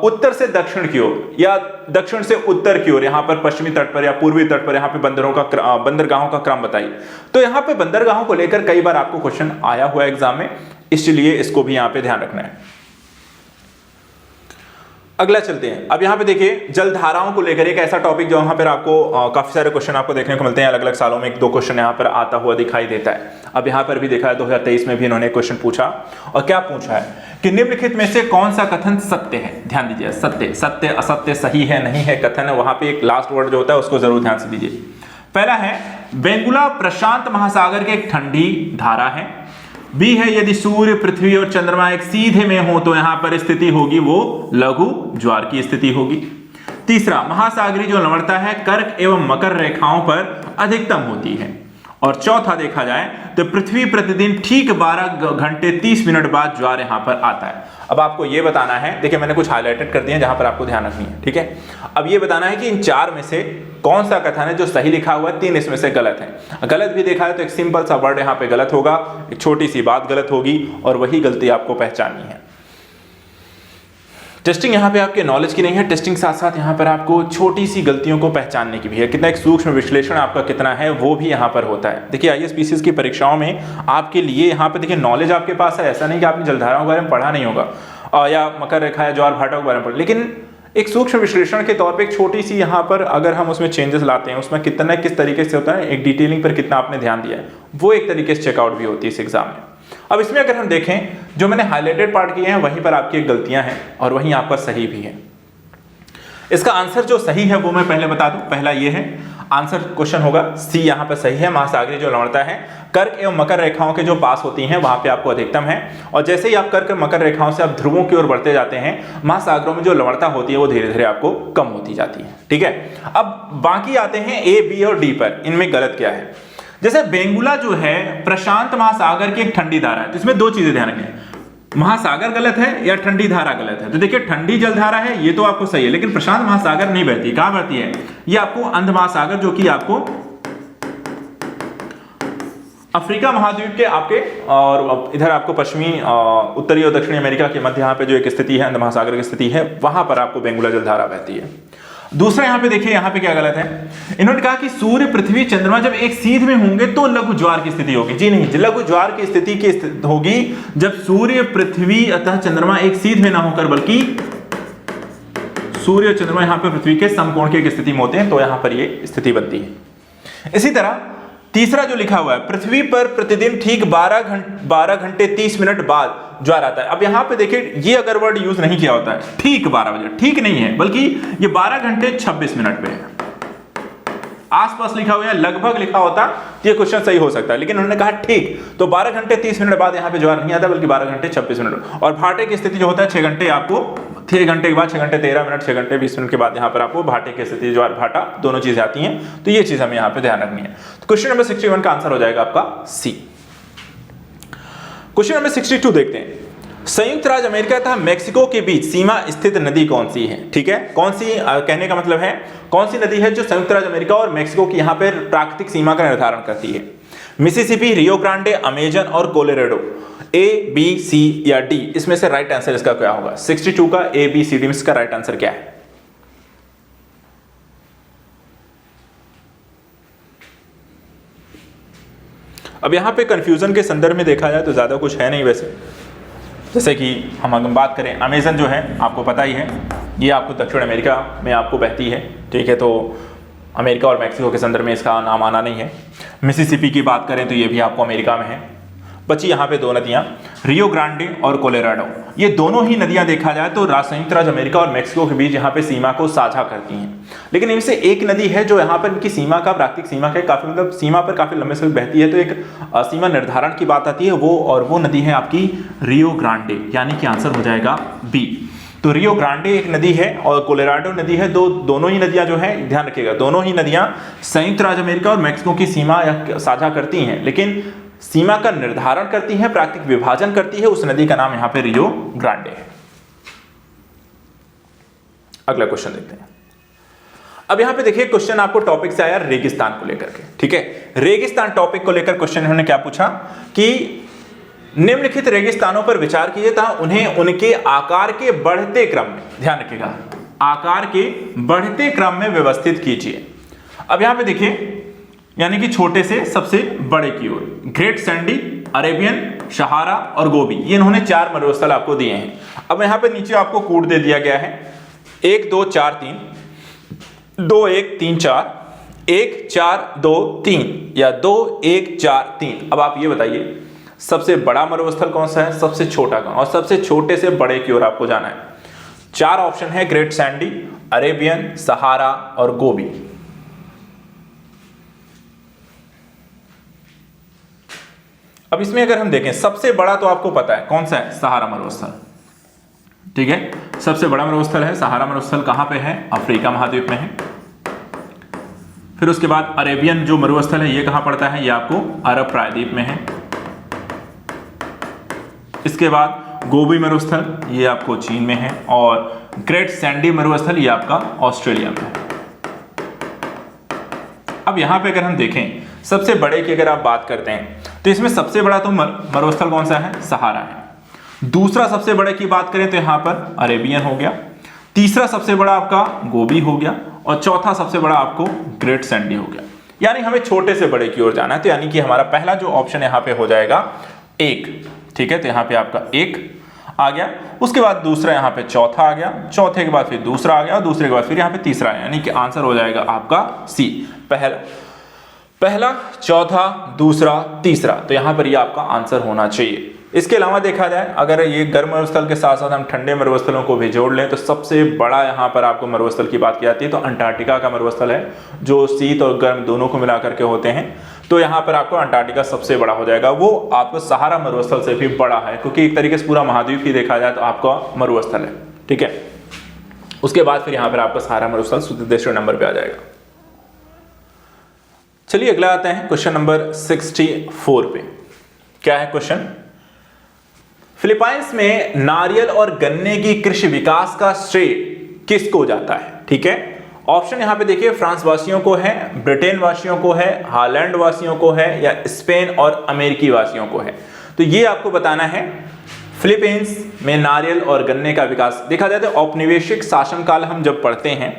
उत्तर से दक्षिण की ओर या दक्षिण से उत्तर की ओर, यहाँ पर पश्चिमी तट पर या पूर्वी तट पर यहाँ पे बंदरगाहों का क्रम बताइए। तो यहाँ पे बंदरगाहों को लेकर कई बार आपको क्वेश्चन आया हुआ है एग्जाम में, इसलिए इसको भी यहाँ पे ध्यान रखना है। अगला चलते हैं। अब यहाँ पे देखिए जलधाराओं को लेकर एक ऐसा टॉपिक जो यहाँ पर आपको काफी सारे क्वेश्चन आपको देखने को मिलते हैं, अलग अलग सालों में 1-2 क्वेश्चन यहाँ पर आता हुआ दिखाई देता है। अब यहाँ पर भी देखा है 2023 में भी इन्होंने क्वेश्चन पूछा, और क्या पूछा है कि निम्नलिखित में से कौन सा कथन सत्य है। ध्यान दीजिए, सत्य, सत्य, असत्य, सही है, नहीं है कथन है, वहां पे एक लास्ट वर्ड जो होता है उसको जरूर ध्यान से दीजिए। पहला है बेंगुला प्रशांत महासागर की एक ठंडी धारा है। बी है यदि सूर्य, पृथ्वी और चंद्रमा एक सीधे में हो तो यहां पर स्थिति होगी वो लघु ज्वार की स्थिति होगी। तीसरा, महासागरी जो लवणता है कर्क एवं मकर रेखाओं पर अधिकतम होती है। और चौथा देखा जाए तो पृथ्वी प्रतिदिन ठीक 12 घंटे 30 मिनट बाद ज्वार यहां पर आता है। अब आपको ये बताना है, देखिए मैंने कुछ हाईलाइटेड कर दिए हैं जहां पर आपको ध्यान रखनी है, ठीक है। अब ये बताना है कि इन 4 में से कौन सा कथन है जो सही लिखा हुआ है, 3 इसमें से गलत है। गलत भी देखा है तो एक सिंपल सा वर्ड यहाँ पे गलत होगा, एक छोटी सी बात गलत होगी और वही गलती आपको पहचाननी है। टेस्टिंग यहाँ पे आपके नॉलेज की नहीं है, टेस्टिंग साथ साथ यहाँ पर आपको छोटी सी गलतियों को पहचानने की भी है। कितना एक सूक्ष्म विश्लेषण आपका कितना है वो भी यहाँ पर होता है। देखिए आईएएस पीसीएस की परीक्षाओं में आपके लिए यहाँ पे देखिए नॉलेज आपके पास है, ऐसा नहीं कि आपने जलधाराओं के बारे में पढ़ा नहीं होगा या मकर रेखा या ज्वार भाटा के बारे में पढ़ा, लेकिन एक सूक्ष्म विश्लेषण के तौर पे एक छोटी सी यहाँ पर अगर हम उसमें चेंजेस लाते हैं, उसमें कितना किस तरीके से होता है, एक डिटेलिंग पर कितना आपने ध्यान दिया है, वो एक तरीके से चेकआउट भी होती है इस एग्जाम में। अब इसमें अगर हम देखें जो मैंने हाईलाइटेड पार्ट किए हैं वहीं पर आपकी एक गलतियां हैं और वहीं आपका सही भी है। इसका आंसर जो सही है वो मैं पहले बता दूं। पहला ये है आंसर, क्वेश्चन होगा सी यहाँ पर सही है। महासागरीय जो लवणता है कर्क एवं मकर रेखाओं के जो पास होती हैं वहां पे आपको अधिकतम है, और जैसे ही आप कर्क मकर रेखाओं से आप ध्रुवों की ओर बढ़ते जाते हैं महासागरों में जो लवणता होती है वो धीरे धीरे आपको कम होती जाती है, ठीक है। अब बाकी आते हैं ए, बी और डी पर, इनमें गलत क्या है। जैसे बेंगुला जो है प्रशांत महासागर की एक ठंडी धारा है, तो इसमें 2 चीजें ध्यान रखें, महासागर गलत है या ठंडी धारा गलत है। तो देखिए ठंडी जलधारा है ये तो आपको सही है, लेकिन प्रशांत महासागर नहीं बहती। कहां बहती है? ये आपको अंध महासागर, जो कि आपको अफ्रीका महाद्वीप के आपके और इधर आपको पश्चिमी उत्तरी और दक्षिणी अमेरिका के मध्य यहाँ पे जो एक स्थिति है, अंध महासागर की स्थिति है, वहां पर आपको बेंगुला जलधारा बहती है। दूसरा यहाँ पे देखिए, यहाँ पे क्या गलत है, इन्होंने कहा कि सूर्य पृथ्वी चंद्रमा जब एक सीध में होंगे तो लघु ज्वार की स्थिति होगी। जी नहीं, लघु ज्वार की स्थिति होगी जब सूर्य पृथ्वी अतः चंद्रमा एक सीध में ना होकर बल्कि सूर्य और चंद्रमा यहाँ पे पृथ्वी के समकोण की एक स्थिति में होते हैं, तो यहाँ पर ये स्थिति बनती है। इसी तरह तीसरा जो लिखा हुआ है, पृथ्वी पर प्रतिदिन ठीक 12 घंटे 30 मिनट बाद ज्वार आता है। अब यहाँ पे देखिए ये अगर वर्ड यूज नहीं किया होता है, ठीक 12 बजे, ठीक नहीं है, बल्कि ये 12 घंटे 26 मिनट पे है। आसपास लिखा हुआ है, लगभग लिखा होता तो ये क्वेश्चन सही हो सकता है, लेकिन उन्होंने कहा ठीक, तो 12 घंटे 30 मिनट बाद यहाँ पे ज्वार नहीं आता बल्कि 12 घंटे 26 मिनट। और भाटे की स्थिति जो होता है 6 घंटे, आपको 6 घंटे के बाद 6 घंटे 13 मिनट 6 घंटे 20 मिनट के बाद यहाँ पर आपको भाटे की स्थिति, ज्वार भाटा दोनों चीजें आती हैं, तो ये चीज हमें यहाँ पे ध्यान रखनी है। तो क्वेश्चन नंबर 61 का आंसर हो जाएगा आपका सी। क्वेश्चन नंबर 62 देखते हैं, संयुक्त राज्य अमेरिका तथा मेक्सिको के बीच सीमा स्थित नदी कौन सी है? ठीक है, कौन सी कहने का मतलब है कौन सी नदी है जो संयुक्त राज्य अमेरिका और मेक्सिको की यहाँ पर प्राकृतिक सीमा का निर्धारण करती है? मिसिसिपी, रियो ग्रांडे, अमेजन और कोलोराडो। ए, बी, सी या डी, इसमें से राइट आंसर इसका क्या होगा? 62 का ए, बी, सी, डी में इसका राइट आंसर क्या है? अब यहां पे कंफ्यूजन के संदर्भ में देखा जाए तो ज्यादा कुछ है नहीं वैसे। जैसे कि हम बात करें, अमेजन जो है आपको पता ही है, ये आपको दक्षिण अमेरिका में आपको बहती है, ठीक है, तो अमेरिका और मैक्सिको के संदर्भ में इसका नाम आना नहीं है। मिसिसिपी की बात करें तो ये भी आपको अमेरिका में है। बची यहाँ पे 2 नदियाँ, रियो ग्रांडे और कोलोराडो। ये दोनों ही नदियाँ देखा जाए तो संयुक्त राज्य अमेरिका और मैक्सिको के बीच यहाँ पे सीमा को साझा करती हैं, लेकिन इनसे एक नदी है जो यहाँ पर इनकी सीमा का, प्राकृतिक सीमा का काफी मतलब सीमा पर काफी लंबे समय बहती है, तो एक सीमा निर्धारण की बात आती है वो, और वो नदी है आपकी रियो ग्रांडे, यानी कि आंसर हो जाएगा बी। तो रियो ग्रांडे एक नदी है और कोलोराडो नदी है, दोनों ही नदियां जो है, ध्यान रखिएगा, दोनों ही नदियां संयुक्त राज्य अमेरिका और मैक्सिको की सीमा साझा करती हैं, लेकिन सीमा का निर्धारण करती है, प्राकृतिक विभाजन करती है, उस नदी का नाम यहां पे रियो ग्रांडे है। अगला क्वेश्चन देखते हैं। अब यहां पे देखिए क्वेश्चन आपको टॉपिक से आया रेगिस्तान को लेकर के, ठीक है। रेगिस्तान टॉपिक को लेकर क्वेश्चन इन्होंने क्या पूछा कि निम्नलिखित रेगिस्तानों पर विचार कीजिए तथा उन्हें उनके आकार के बढ़ते क्रम में, ध्यान रखिएगा, आकार के बढ़ते क्रम में व्यवस्थित कीजिए। अब यहां पे देखिए, यानी कि छोटे से सबसे बड़े की ओर, ग्रेट सैंडी, अरेबियन, सहारा और गोबी, ये इन्होंने 4 मरुस्थल आपको दिए हैं। अब यहाँ पे नीचे आपको कूट दे दिया गया है 1 2 4 3, 2 1 3 4, 1 4 2 3 या 2 1 4 3। अब आप ये बताइए सबसे बड़ा मरुस्थल कौन सा है, सबसे छोटा कौन, और सबसे छोटे से बड़े की ओर आपको जाना है। 4 ऑप्शन है, ग्रेट सैंडी, अरेबियन, सहारा और गोबी। अब इसमें अगर हम देखें सबसे बड़ा तो आपको पता है कौन सा है, सहारा मरुस्थल, ठीक है, सबसे बड़ा मरुस्थल है सहारा मरुस्थल। कहां पे है? अफ्रीका महाद्वीप में है। फिर उसके बाद अरेबियन जो मरुस्थल है ये कहां पड़ता है? ये आपको अरब प्रायद्वीप में है। इसके बाद गोबी मरुस्थल ये आपको चीन में है, और ग्रेट सैंडी मरुस्थल ये आपका ऑस्ट्रेलिया में है। अब यहां पे अगर हम देखें सबसे बड़े की अगर आप बात करते हैं तो इसमें सबसे बड़ा तो मरुस्थल कौन सा है, सहारा है। दूसरा सबसे बड़े की बात करें तो यहां पर अरेबियन हो गया, तीसरा सबसे बड़ा आपका गोबी हो गया, और चौथा सबसे बड़ा आपको ग्रेट सैंडी हो गया। यानी हमें छोटे से बड़े की ओर जाना है, तो यानी कि हमारा पहला जो ऑप्शन यहां पे हो जाएगा 1, ठीक है। तो यहां पे आपका 1 आ गया, उसके बाद दूसरा यहां पे चौथा आ गया, चौथे के बाद फिर दूसरा आ गया, और दूसरे के बाद फिर यहां पे तीसरा है, यानी कि आंसर हो जाएगा आपका सी, पहला चौथा दूसरा तीसरा। तो यहां पर ये आपका आंसर होना चाहिए। इसके अलावा देखा जाए अगर ये गर्म मरुस्थल के साथ साथ हम ठंडे मरुस्थलों को भी जोड़ लें तो सबसे बड़ा यहाँ पर आपको मरुस्थल की बात की जाती है तो अंटार्कटिका का मरुस्थल है, जो शीत और गर्म दोनों को मिला करके होते हैं। तो यहाँ पर आपको अंटार्कटिका सबसे बड़ा हो जाएगा, वो आपको सहारा मरुस्थल से भी बड़ा है, क्योंकि एक तरीके से पूरा महाद्वीप ही देखा जाए तो आपका मरुस्थल है, ठीक है। उसके बाद फिर यहाँ पर आपका सहारा मरुस्थल दूसरे नंबर पे आ जाएगा। चलिए अगला आते हैं क्वेश्चन नंबर 64 पे। क्या है क्वेश्चन? फिलीपाइंस में नारियल और गन्ने की कृषि विकास का श्रेय किसको जाता है? ठीक है, ऑप्शन यहां पे देखिए, फ्रांस वासियों को है, ब्रिटेन वासियों को है, हालैंड वासियों को है, या स्पेन और अमेरिकी वासियों को है। तो ये आपको बताना है। फिलीपींस में नारियल और गन्ने का विकास देखा जाए तो औपनिवेशिक शासनकाल हम जब पढ़ते हैं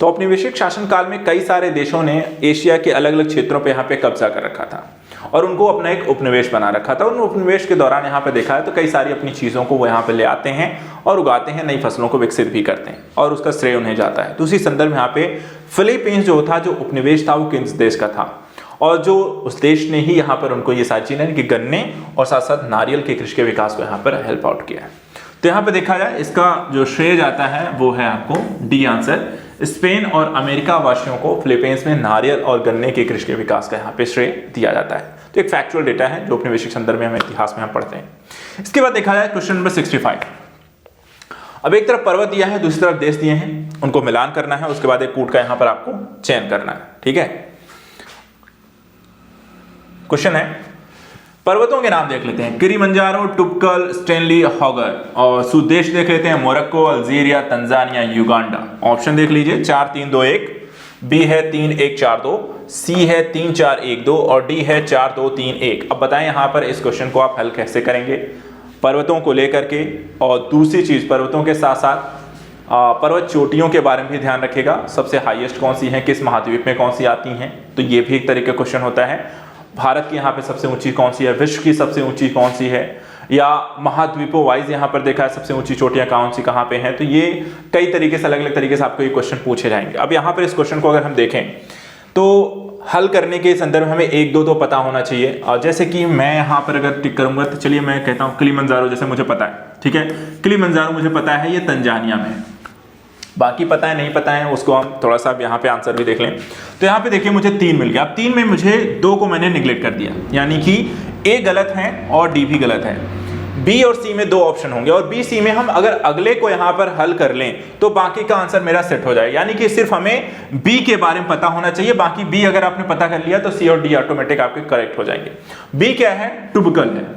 तो औपनिवेशिक शासनकाल में कई सारे देशों ने एशिया के अलग अलग क्षेत्रों पे यहाँ पे कब्जा कर रखा था और उनको अपना एक उपनिवेश बना रखा था। उन उपनिवेश के दौरान यहाँ पे देखा है तो कई सारी अपनी चीज़ों को वो यहाँ पे ले आते हैं और उगाते हैं, नई फसलों को विकसित भी करते हैं और उसका श्रेय उन्हें जाता है। तो उसी संदर्भ में यहाँ पे फिलीपींस जो था, जो उपनिवेश था, वो किस देश का था और जो उस देश ने ही यहाँ पर उनको ये सारी चीजें कि गन्ने और साथ साथ नारियल के कृषि के विकास को यहाँ पर हेल्प आउट किया है। तो यहाँ पे देखा जाए इसका जो श्रेय जाता है वो है आपको डी आंसर, स्पेन और अमेरिका वासियों को फिलीपींस में नारियल और गन्ने के कृषि के विकास का यहाँ पे श्रेय दिया जाता है। तो एक फैक्चुअल डेटा है जो अपने वैश्विक संदर्भ में हम इतिहास में हम पढ़ते हैं। इसके बाद देखा जाए क्वेश्चन नंबर 65। अब एक तरफ पर्वत दिया है, दूसरी तरफ देश दिए हैं, उनको मिलान करना है, उसके बाद एक कूट का यहाँ पर आपको चयन करना है। ठीक है, क्वेश्चन है पर्वतों के नाम देख लेते हैं, किलिमंजारो, टुपकल, स्टेनली, हॉगर, और सुदेश देख लेते हैं, Morocco, Algeria, Tanzania, Uganda. Option देख लीजिए 4 3 2 1, बी है 3 1 4 2, सी है 3 4 1 2 और डी है 4 2 3 1। अब बताएं यहां पर इस क्वेश्चन को आप हल कैसे करेंगे पर्वतों को लेकर के, और दूसरी चीज पर्वतों के साथ साथ पर्वत चोटियों के बारे में भी ध्यान रखिएगा, सबसे हाईएस्ट कौन सी है, किस महाद्वीप में कौन सी आती हैं, तो ये भी एक तरीके का क्वेश्चन होता है। भारत की यहाँ पे सबसे ऊंची कौन सी है, विश्व की सबसे ऊंची कौन सी है, या महाद्वीपों वाइज यहाँ पर देखा है सबसे ऊंची चोटियां कौन सी कहाँ पे हैं। तो ये कई तरीके से अलग अलग तरीके से आपको ये क्वेश्चन पूछे जाएंगे। अब यहाँ पर इस क्वेश्चन को अगर हम देखें तो हल करने के संदर्भ में हमें 1 2 तो पता होना चाहिए, और जैसे कि मैं यहाँ पर अगर टिक करूंगा तो चलिए मैं कहता हूँ किलिमंजारो, जैसे मुझे पता है, ठीक है, किलिमंजारो मुझे पता है ये तंजानिया में है, बाकी पता है नहीं पता है उसको हम थोड़ा सा यहाँ पे आंसर भी देख लें। तो यहाँ पे देखिए मुझे 3 मिल गया। अब 3 में मुझे 2 को मैंने निगलेक्ट कर दिया, यानी कि ए गलत है और डी भी गलत है। बी और सी में 2 ऑप्शन होंगे और बी सी में हम अगर अगले को यहाँ पर हल कर लें तो बाकी का आंसर मेरा सेट हो जाएगा, यानी कि सिर्फ हमें बी के बारे में पता होना चाहिए, बाकी बी अगर आपने पता कर लिया तो सी और डी ऑटोमेटिक आपके करेक्ट हो जाएंगे। बी क्या है, टुबकल है,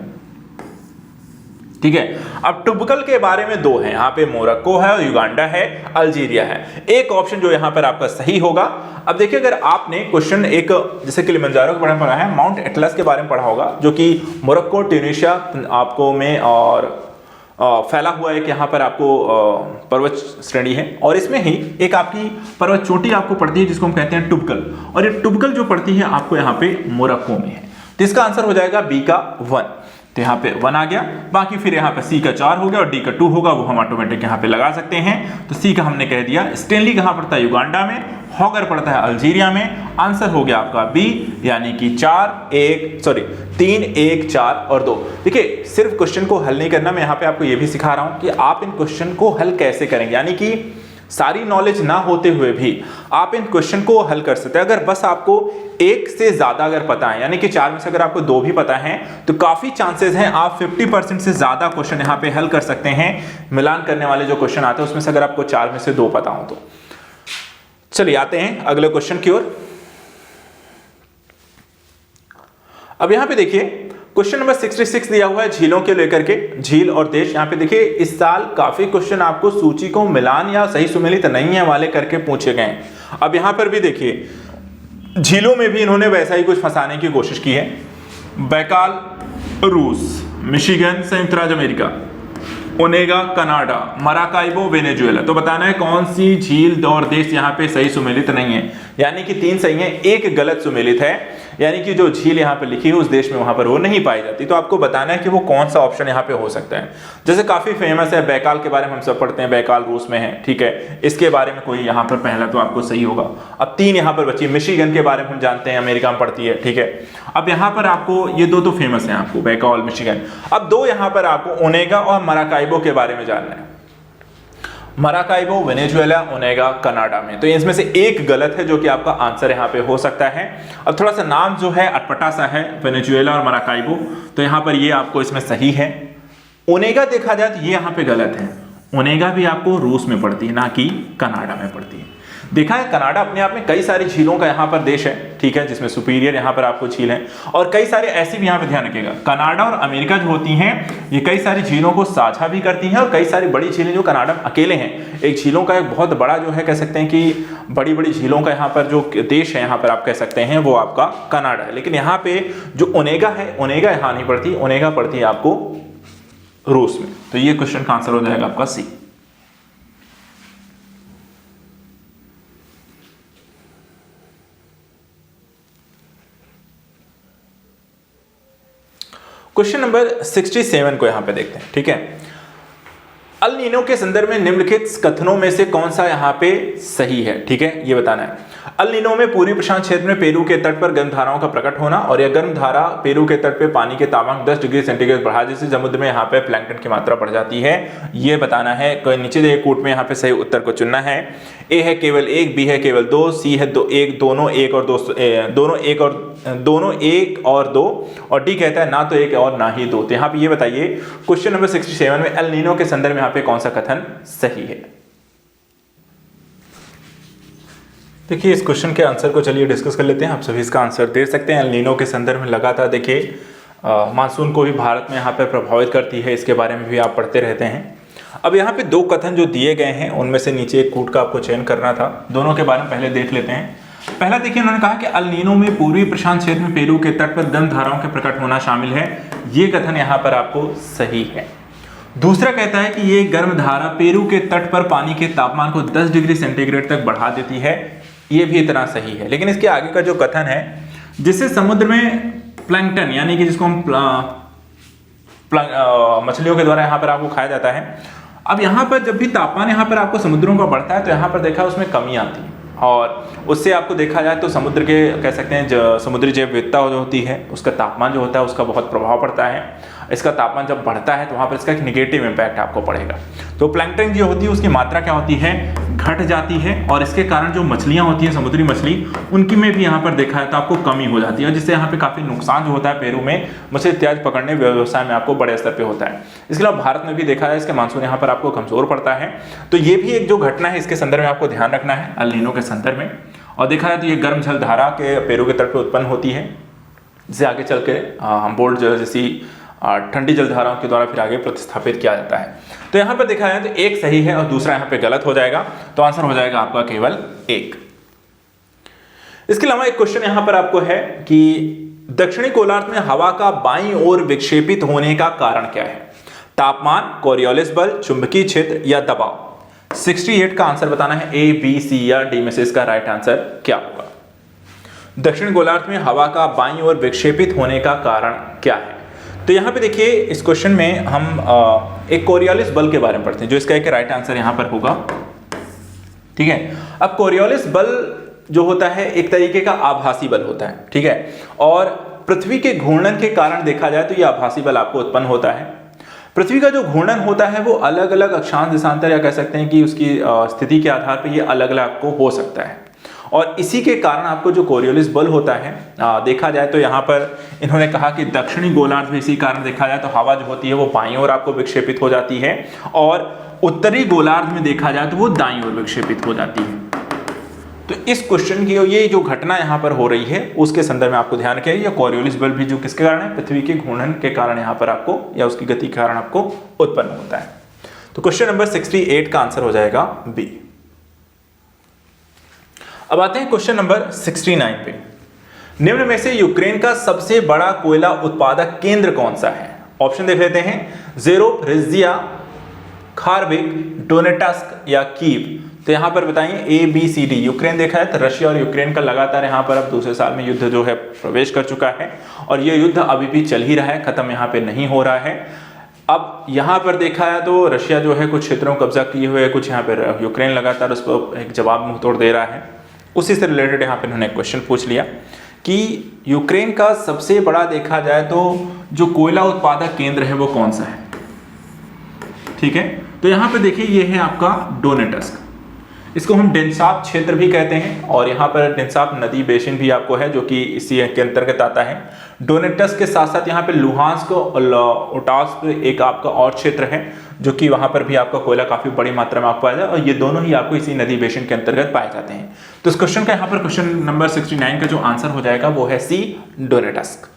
ठीक है। अब टुबकल के बारे में 2 है, यहाँ पे मोरक्को है और युगांडा है, अल्जीरिया है। एक ऑप्शन जो यहाँ पर आपका सही होगा। अब देखिए अगर आपने क्वेश्चन एक जैसे किलिमंजारो के बारे में पढ़ा है, माउंट एटलस के बारे में पढ़ा होगा, जो कि मोरक्को, ट्यूनीशिया आपको में और फैला हुआ एक यहाँ पर आपको पर्वत श्रेणी है, और इसमें ही एक आपकी पर्वत चोटी आपको पड़ती है जिसको हम कहते हैं टुबकल, और ये टुबकल जो पड़ती है आपको यहाँ पे मोरक्को में है। तो इसका आंसर हो जाएगा बी का 1। तो यहाँ पे 1 आ गया, बाकी फिर यहाँ पे सी का 4 हो गया और डी का 2 होगा, वो हम ऑटोमेटिक यहाँ पे लगा सकते हैं। तो सी का हमने कह दिया। स्टेनली कहाँ पड़ता है, युगांडा में, हॉगर पड़ता है अल्जीरिया में। आंसर हो गया आपका बी, यानी कि 3 1 4 और 2। देखिए सिर्फ क्वेश्चन को हल नहीं करना, मैं यहाँ पे आपको ये भी सिखा रहा हूँ कि आप इन क्वेश्चन को हल कैसे करेंगे, यानी कि सारी नॉलेज ना होते हुए भी आप इन क्वेश्चन को हल कर सकते हैं। अगर बस आपको 1 से ज्यादा अगर पता है, यानी कि 4 में से अगर आपको 2 भी पता है तो काफी चांसेस हैं आप 50% से ज्यादा क्वेश्चन यहाँ पे हल कर सकते हैं। मिलान करने वाले जो क्वेश्चन आते हैं उसमें से अगर आपको 4 में से 2 पता हो तो। चलिए आते हैं अगले क्वेश्चन की ओर। अब यहां पे देखिए क्वेश्चन नंबर 66 दिया हुआ है झीलों के लेकर के, झील और देश। यहाँ पे देखिए इस साल काफी क्वेश्चन आपको सूची को मिलान या सही सुमेलित नहीं है वाले करके पूछे गए। अब यहाँ पर भी देखिए झीलों में भी इन्होंने वैसा ही कुछ फंसाने की कोशिश की है। बैकाल रूस, मिशिगन संयुक्त राज्य America, Onega Canada, Maracaibo Venezuela. तो बताना है कौन सी झील और देश यहाँ पे सही सुमेलित नहीं है, यानी कि 3 सही है, 1 गलत सुमेलित है, यानी कि जो झील यहाँ पे लिखी है उस देश में वहां पर वो नहीं पाई जाती। तो आपको बताना है कि वो कौन सा ऑप्शन यहाँ पे हो सकता है। जैसे काफी फेमस है बैकाल के बारे में हम सब पढ़ते हैं, बैकाल रूस में है, ठीक है, इसके बारे में कोई यहाँ पर पहला तो आपको सही होगा। अब 3 यहाँ पर बची, मिशिगन के बारे में हम जानते हैं अमेरिका में पड़ती है, ठीक है। अब यहाँ पर आपको ये 2 तो फेमस है आपको, बैकाल मिशिगन। अब 2 यहाँ पर आपको ओनेगा और मराकाइबो के बारे में जानना है। मराकाइबो वेनेजुएला, ओनेगा कनाडा में, तो इसमें से 1 गलत है जो कि आपका आंसर यहाँ पे हो सकता है। अब थोड़ा सा नाम जो है अटपटा सा है, वेनेजुएला और मराकाइबो, तो यहाँ पर ये आपको इसमें सही है। ओनेगा देखा जाए तो ये यहाँ पे गलत है, ओनेगा भी आपको रूस में पड़ती है ना कि कनाडा में पड़ती है। देखा है कनाडा अपने आप में कई सारी झीलों का यहाँ पर देश है, ठीक है, जिसमें सुपीरियर यहाँ पर आपको झील है, और कई सारे ऐसी भी यहाँ पे ध्यान रखिएगा। कनाडा और अमेरिका जो होती हैं ये कई सारी झीलों को साझा भी करती हैं, और कई सारी बड़ी झीलें जो कनाडा में अकेले हैं। एक झीलों का एक बहुत बड़ा जो है कह सकते हैं कि बड़ी बड़ी झीलों का यहाँ पर जो देश है यहाँ पर आप कह सकते हैं वो आपका कनाडा है। लेकिन यहाँ पे जो ओनेगा है, ओनेगा यहाँ नहीं पड़ती, ओनेगा पड़ती है आपको रूस में। तो ये क्वेश्चन का आंसर हो जाएगा आपका सी। क्वेश्चन नंबर 67 को यहां पे देखते हैं, ठीक है। अल नीनो के संदर्भ में निम्नलिखित कथनों में से कौन सा यहां पे सही है, ठीक है, ये बताना है। अल नीनो में पूर्वी प्रशांत क्षेत्र में पेरू के तट पर गर्म धाराओं का प्रकट होना, और यह गर्म धारा पेरू के तट पे पानी के तापमान 10 डिग्री सेंटीग्रेड बढ़ा, जिससे समुद्र में यहाँ पे प्लैंकटन की मात्रा बढ़ जाती है, ये बताना है। कोई नीचे दिए कूट में यहाँ पे सही उत्तर को चुनना है। ए है केवल 1, बी है केवल 2, सी है 1, दोनों 1 और 2, और डी कहता है ना तो 1 और ना ही 2। तो यहाँ पे ये बताइए क्वेश्चन नंबर 67 में एल नीनो के संदर्भ में यहाँ पे कौन सा कथन सही है। देखिए इस क्वेश्चन के आंसर को चलिए डिस्कस कर लेते हैं। आप सभी इसका आंसर दे सकते हैं। एल नीनो के संदर्भ में लगातार देखिए मानसून को भी भारत में यहाँ पे प्रभावित करती है, इसके बारे में भी आप पढ़ते रहते हैं। अब यहाँ पे 2 कथन जो दिए गए हैं उनमें से नीचे एक कूट का आपको चयन करना था। दोनों के बारे में पहले देख लेते हैं। पहला देखिए उन्होंने कहा कि अल नीनो में पूर्वी प्रशांत क्षेत्र में पेरू के तट पर गर्म धाराओं के प्रकट होना शामिल है, ये कथन यहाँ पर आपको सही है। दूसरा कहता है कि ये गर्म धारा पेरू के तट पर पानी के तापमान को 10 डिग्री सेंटीग्रेड तक बढ़ा देती है, ये भी इतना सही है। लेकिन इसके आगे का जो कथन है जिससे समुद्र में प्लैंकटन यानी कि जिसको हम मछलियों के द्वारा यहाँ पर आपको खाया जाता है। अब यहाँ पर जब भी तापमान यहाँ पर आपको समुद्रों का बढ़ता है तो यहाँ पर देखा उसमें कमी आती है, और उससे आपको देखा जाए तो समुद्र के कह सकते हैं जो समुद्री जैव विविधता जो होती है उसका तापमान जो होता है उसका बहुत प्रभाव पड़ता है। इसका तापमान जब बढ़ता है तो वहाँ पर इसका एक निगेटिव इम्पैक्ट आपको पड़ेगा। तो प्लैंकटन जो होती है उसकी मात्रा क्या होती है, घट जाती है, और इसके कारण जो मछलियाँ होती हैं समुद्री मछली उनकी में भी यहाँ पर देखा है तो आपको कमी हो जाती है, जिससे यहाँ पे काफ़ी नुकसान जो होता है पेरू में मछली इत्यादि पकड़ने व्यवसाय में आपको बड़े स्तर पर होता है। इसके अलावा भारत में भी देखा है इसके मानसून यहाँ पर आपको कमजोर पड़ता है। तो ये भी एक जो घटना है इसके संदर्भ में आपको ध्यान रखना है अल नीनो के संदर्भ में। और देखा जाए तो ये गर्म जल धारा के पेरू के तट पर उत्पन्न होती है, जिसे आगे चल के हम्बोल्ट जैसी ठंडी जलधाराओं के द्वारा फिर आगे प्रतिस्थापित किया जाता है। तो यहाँ पर देखा जाए तो एक सही है और दूसरा यहाँ पे गलत हो जाएगा, तो आंसर हो जाएगा आपका केवल 1। इसके अलावा एक क्वेश्चन यहाँ पर आपको है कि दक्षिणी गोलार्ध में हवा का बाईं ओर विक्षेपित होने का कारण क्या है। तापमान, कोरियोलिस बल, चुंबकीय क्षेत्र या दबाव। 68 का आंसर बताना है, ए, बी, सी या डी में से इसका राइट आंसर क्या होगा। दक्षिण गोलार्ध में हवा का बाईं ओर विक्षेपित होने का कारण क्या है। तो यहाँ पे देखिए इस क्वेश्चन में हम एक कोरियोलिस बल के बारे में पढ़ते हैं, जो इसका एक राइट आंसर यहाँ पर होगा, ठीक है। अब कोरियोलिस बल जो होता है एक तरीके का आभासी बल होता है, ठीक है, और पृथ्वी के घूर्णन के कारण देखा जाए तो ये आभासी बल आपको उत्पन्न होता है। पृथ्वी का जो घूर्णन होता है वो अलग अलग अक्षांश देशांतर या कह सकते हैं कि उसकी स्थिति के आधार पर ये अलग अलग आपको हो सकता है, और इसी के कारण आपको जो कोरियोलिस बल होता है देखा जाए तो यहाँ पर इन्होंने कहा कि दक्षिणी गोलार्ध में इसी कारण देखा जाए तो हवा जो होती है वो बाईं ओर आपको विक्षेपित हो जाती है, और उत्तरी गोलार्ध में देखा जाए तो वो दाईं ओर विक्षेपित हो जाती है। तो इस क्वेश्चन की ये जो घटना यहाँ पर हो रही है उसके संदर्भ में आपको ध्यान रखिए, ये कोरियोलिस बल भी जो किसके कारण है, पृथ्वी के घूर्णन के कारण यहाँ पर आपको या उसकी गति के कारण आपको उत्पन्न होता है। तो क्वेश्चन नंबर 68 का आंसर हो जाएगा बी। अब आते हैं क्वेश्चन नंबर 69 पे। निम्न में से यूक्रेन का सबसे बड़ा कोयला उत्पादक केंद्र कौन सा है? ऑप्शन देख लेते हैं, ज़ेरोपरिज़िया, खार्किव, डोनेट्स्क या कीव। तो यहां पर बताइए A B C D. Ukraine देखा है तो रशिया और यूक्रेन का लगातार यहां पर अब दूसरे साल में युद्ध जो है प्रवेश कर चुका है और ये युद्ध अभी भी चल ही रहा है, खत्म यहां पे नहीं हो रहा है। अब यहां पर देखा है तो रशिया जो है कुछ क्षेत्रों को कब्जा किए हुए है, कुछ यहां पर यूक्रेन लगातार उस पर एक जवाब मुंह तोड़ दे रहा है। उसी से रिलेटेड यहाँ पे इन्होंने क्वेश्चन पूछ लिया कि यूक्रेन का सबसे बड़ा देखा जाए तो जो कोयला उत्पादक केंद्र है वो कौन सा है। ठीक है, तो यहाँ पे देखिए ये है आपका डोनेट्स्क, इसको हम डेंसाप क्षेत्र भी कहते हैं और यहाँ पर डेंसाप नदी बेसिन भी आपको है जो कि इसी के अंतर्गत आता है। डोनेट्स्क के साथ साथ यहाँ पे लुहांस्क और ओटास्क एक आपका और क्षेत्र है जो कि वहां पर भी आपका कोयला काफी बड़ी मात्रा में आपको पाया जाए और ये दोनों ही आपको इसी नदी बेसिन के अंतर्गत पाए जाते हैं। तो इस क्वेश्चन का यहाँ पर क्वेश्चन नंबर 69 का जो आंसर हो जाएगा वो है सी, डोनेट्स्क।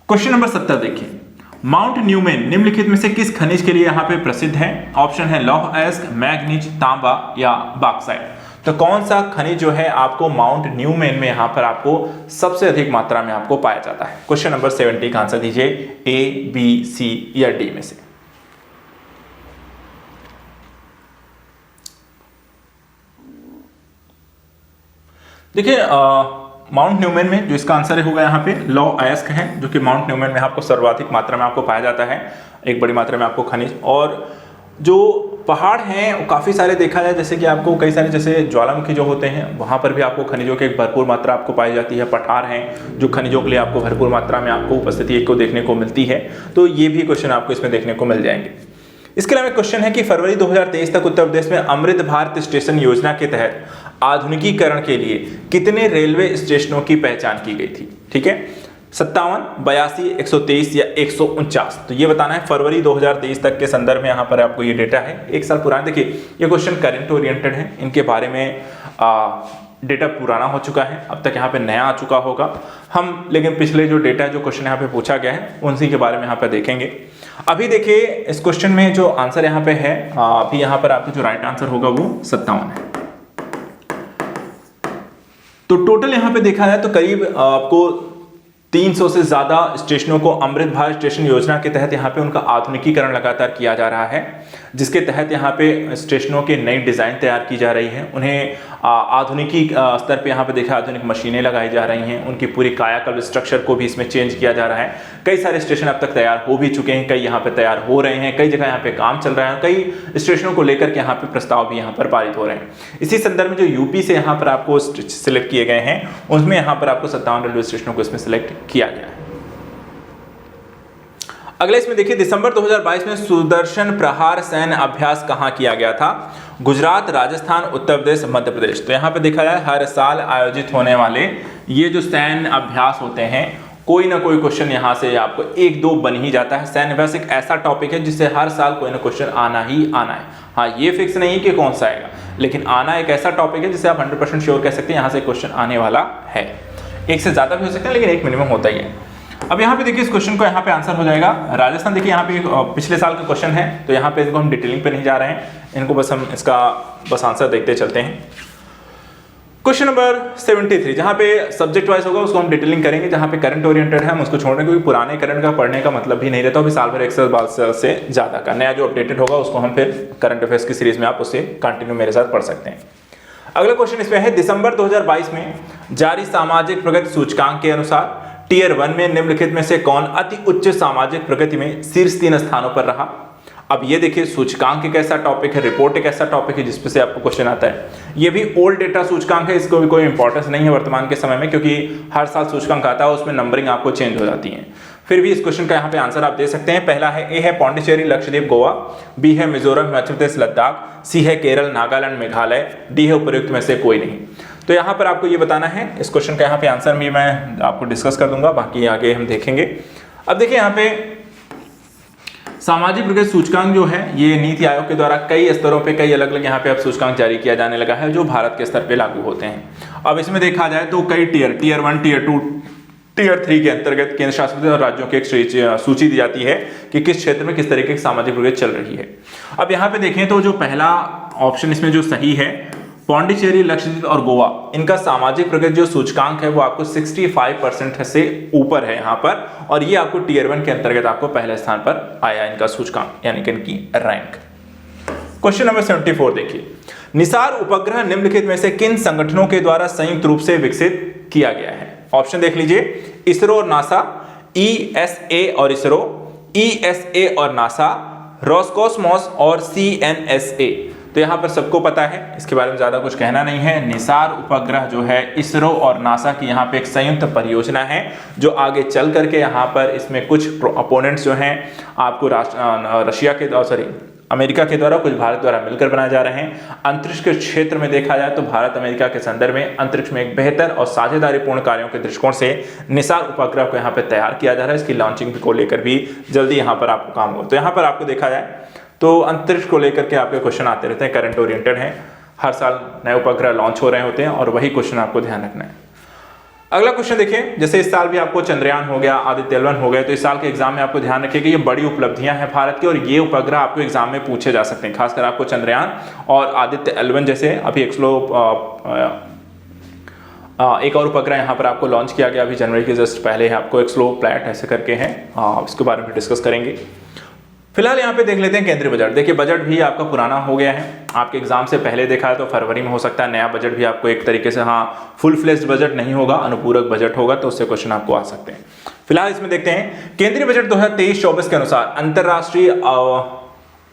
क्वेश्चन नंबर 70 देखिए, माउंट न्यूमेन निम्नलिखित में से किस खनिज के लिए यहाँ पे प्रसिद्ध है? ऑप्शन है लौह अयस्क, मैग्नीज, तांबा या बॉक्साइट। तो कौन सा खनिज जो है आपको माउंट न्यूमेन में यहाँ पर आपको सबसे अधिक मात्रा में आपको पाया जाता है? क्वेश्चन नंबर 70 का आंसर दीजिए ए, बी, सी या डी में से। देखिए माउंट न्यूमेन में जो इसका आंसर होगा यहाँ पे लौह अयस्क है जो कि माउंट न्यूमेन में आपको सर्वाधिक मात्रा में आपको पाया जाता है, एक बड़ी मात्रा में आपको खनिज। और जो पहाड़ हैं वो काफ़ी सारे देखा जाए, जैसे कि आपको कई सारे जैसे ज्वालामुखी जो होते हैं वहाँ पर भी आपको खनिजों की एक भरपूर मात्रा आपको पाई जाती है। पठार हैं जो खनिजों के लिए आपको भरपूर मात्रा में आपको उपस्थिति एक को देखने को मिलती है। तो ये भी क्वेश्चन आपको इसमें देखने को मिल जाएंगे। इसके अलावा क्वेश्चन है कि फरवरी 2023 तक उत्तर प्रदेश में अमृत भारत स्टेशन योजना के तहत आधुनिकीकरण के लिए कितने रेलवे स्टेशनों की पहचान की गई थी? ठीक है, 57, 82, 123 या 149। तो ये बताना है फरवरी 2023 तक के संदर्भ में यहाँ पर आपको ये डेटा है, एक साल पुराना। देखिए ये क्वेश्चन करंट ओरिएंटेड है, इनके बारे में डेटा पुराना हो चुका है, अब तक यहाँ पे नया आ चुका होगा हम, लेकिन पिछले जो डेटा जो क्वेश्चन यहाँ पे पूछा गया है उसी के बारे में यहाँ पे देखेंगे। अभी देखिए इस क्वेश्चन में जो आंसर यहाँ पे है, अभी यहाँ पर आपको जो राइट आंसर होगा वो 57 है। तो टोटल यहाँ पे देखा जाए तो करीब आपको 300 से ज्यादा स्टेशनों को अमृत भारत स्टेशन योजना के तहत यहाँ पे उनका आधुनिकीकरण लगातार किया जा रहा है, जिसके तहत यहाँ पे स्टेशनों के नई डिजाइन तैयार की जा रही है, उन्हें आधुनिकी स्तर पे यहाँ पे देखा आधुनिक मशीनें लगाई जा रही हैं, उनकी पूरी कायाकल्प स्ट्रक्चर को भी इसमें चेंज किया जा रहा है। कई सारे स्टेशन अब तक तैयार हो भी चुके हैं, कई यहाँ पे तैयार हो रहे हैं, कई जगह यहाँ पे काम चल रहा है, कई स्टेशनों को लेकर के यहाँ पे प्रस्ताव भी यहाँ पर पारित हो रहे हैं। इसी संदर्भ में जो यूपी से यहाँ पर आपको सिलेक्ट किए गए हैं उसमें यहाँ पर आपको 57 रेलवे स्टेशनों को इसमें सिलेक्ट किया गया है। अगले इसमें देखिए दिसंबर 2022 में सुदर्शन प्रहार सैन्य अभ्यास कहां किया गया था? गुजरात, राजस्थान, उत्तर प्रदेश, मध्य प्रदेश। तो यहां पे देखा जाए हर साल आयोजित होने वाले ये जो सैन्य अभ्यास होते हैं, कोई ना कोई क्वेश्चन यहां से आपको एक दो बन ही जाता है। सैन्य अभ्यास एक ऐसा टॉपिक है जिससे हर साल कोई ना क्वेश्चन आना ही आना है। हाँ, ये फिक्स नहीं है कि कौन सा आएगा, लेकिन आना एक ऐसा टॉपिक है जिससे आप 100% श्योर कह सकते हैं यहाँ से क्वेश्चन आने वाला है। एक से ज्यादा भी हो सकता है लेकिन एक मिनिमम होता ही है। अब यहाँ पे देखिए इस क्वेश्चन को यहाँ पे आंसर हो जाएगा राजस्थान। देखिए यहाँ पे पिछले साल का क्वेश्चन है, तो यहाँ पे इनको हम डिटेलिंग पे नहीं जा रहे हैं, इनको बस हम इसका बस आंसर देखते चलते हैं। क्वेश्चन नंबर 73 जहाँ पे सब्जेक्ट वाइज होगा उसको हम डिटेलिंग करेंगे, जहाँ पे करंट ओरिएंटेड है हम उसको छोड़ रहे हैं क्योंकि पुराने करंट का पढ़ने का मतलब भी नहीं रहता, अभी साल भर एक साल से ज्यादा का नया जो अपडेटेड होगा उसको हम फिर करंट अफेयर्स की सीरीज में आप उससे कंटिन्यू मेरे साथ पढ़ सकते हैं। अगला क्वेश्चन इसमें है दिसंबर 2022 में जारी सामाजिक प्रगति सूचकांक के अनुसार टियर 1 में निम्नलिखित में से कौन अति उच्च सामाजिक प्रगति में शीर्ष 3 स्थानों पर रहा? अब ये देखिए सूचकांक एक ऐसा टॉपिक है, रिपोर्ट एक ऐसा टॉपिक है जिस पे से आपको क्वेश्चन आता है। ये भी ओल्ड डेटा सूचकांक है, इसको भी कोई इंपॉर्टेंस नहीं है वर्तमान के समय में क्योंकि हर साल सूचकांक आता है उसमें नंबरिंग आपको चेंज हो जाती है। फिर भी इस क्वेश्चन का यहाँ पे आंसर आप दे सकते हैं। पहला है ए है पौंडीचेरी, लक्षद्वीप, गोवा, बी है मिजोरम, हिमाचल प्रदेश, लद्दाख, सी है केरल, नागालैंड, मेघालय, डी है उपयुक्त में से कोई नहीं। तो यहाँ पर आपको ये बताना है, इस क्वेश्चन का यहाँ पे आंसर भी मैं आपको डिस्कस कर दूंगा, बाकी आगे हम देखेंगे। अब देखिए यहाँ पे सामाजिक प्रगति सूचकांक जो है ये नीति आयोग के द्वारा कई स्तरों पे कई अलग अलग यहाँ पे अब सूचकांक जारी किया जाने लगा है जो भारत के स्तर पे लागू होते हैं। अब इसमें देखा जाए तो कई टीयर 1, टीयर 2, टीयर 3 के अंतर्गत केंद्र शासित और राज्यों की एक सूची दी जाती है कि किस क्षेत्र में किस तरीके की सामाजिक प्रगति चल रही है। अब यहाँ पे देखें तो जो पहला ऑप्शन इसमें जो सही है, पौंडीचेरी, लक्षद्वीप और गोवा, इनका सामाजिक प्रगति जो सूचकांक है वो आपको 65% से ऊपर है यहाँ पर, और ये आपको टीयर 1 के अंतर्गत आपको पहले स्थान पर आया इनका सूचकांक यानी कि इनकी रैंक। क्वेश्चन नंबर 74 देखिए, निसार उपग्रह निम्नलिखित में से किन संगठनों के द्वारा संयुक्त रूप से विकसित किया गया है? ऑप्शन देख लीजिए, इसरो और नासा, ESA और इसरो, ESA और नासा, रोस्कोसमॉस और CNSA। तो यहां पर सबको पता है, इसके बारे में ज्यादा कुछ कहना नहीं है। निसार उपग्रह जो है इसरो और नासा की यहाँ पे एक संयुक्त परियोजना है जो आगे चल करके यहाँ पर इसमें कुछ अपोनेंट्स जो हैं आपको रशिया के अमेरिका के द्वारा, कुछ भारत द्वारा मिलकर बनाए जा रहे हैं। अंतरिक्ष के क्षेत्र में देखा जाए तो भारत अमेरिका के संदर्भ में अंतरिक्ष में एक बेहतर और साझेदारीपूर्ण कार्यों के दृष्टिकोण से निसार उपग्रह को यहाँ पे तैयार किया जा रहा है। इसकी लॉन्चिंग को लेकर भी जल्दी यहाँ पर आपको काम होगा। तो यहाँ पर आपको देखा जाए तो अंतरिक्ष को लेकर के आपके क्वेश्चन आते रहते हैं, करंट ओरिएंटेड हैं, हर साल नए उपग्रह लॉन्च हो रहे होते हैं और वही क्वेश्चन आपको ध्यान रखना है। अगला क्वेश्चन देखिए, जैसे इस साल भी आपको चंद्रयान हो गया, आदित्य L1 हो गए, तो इस साल के एग्जाम में आपको ध्यान रखिए कि ये बड़ी उपलब्धियां हैं भारत की और ये उपग्रह आपको एग्जाम में पूछे जा सकते हैं। खासकर आपको चंद्रयान और आदित्य L1 जैसे अभी एक और उपग्रह यहाँ पर आपको लॉन्च किया गया अभी जनवरी के जस्ट पहले है, आपको एक्सोप्लैनेट ऐसे करके हैं, इसके बारे में डिस्कस करेंगे। फिलहाल यहाँ पे देख लेते हैं केंद्रीय बजट। देखिए बजट भी आपका पुराना हो गया है, आपके एग्जाम से पहले देखा है तो फरवरी में हो सकता है नया बजट भी आपको एक तरीके से, हाँ फुल फ्लेज्ड बजट नहीं होगा, अनुपूरक बजट होगा, तो उससे क्वेश्चन आपको आ सकते हैं। फिलहाल इसमें देखते हैं केंद्रीय बजट 2023-24 के अनुसार अंतरराष्ट्रीय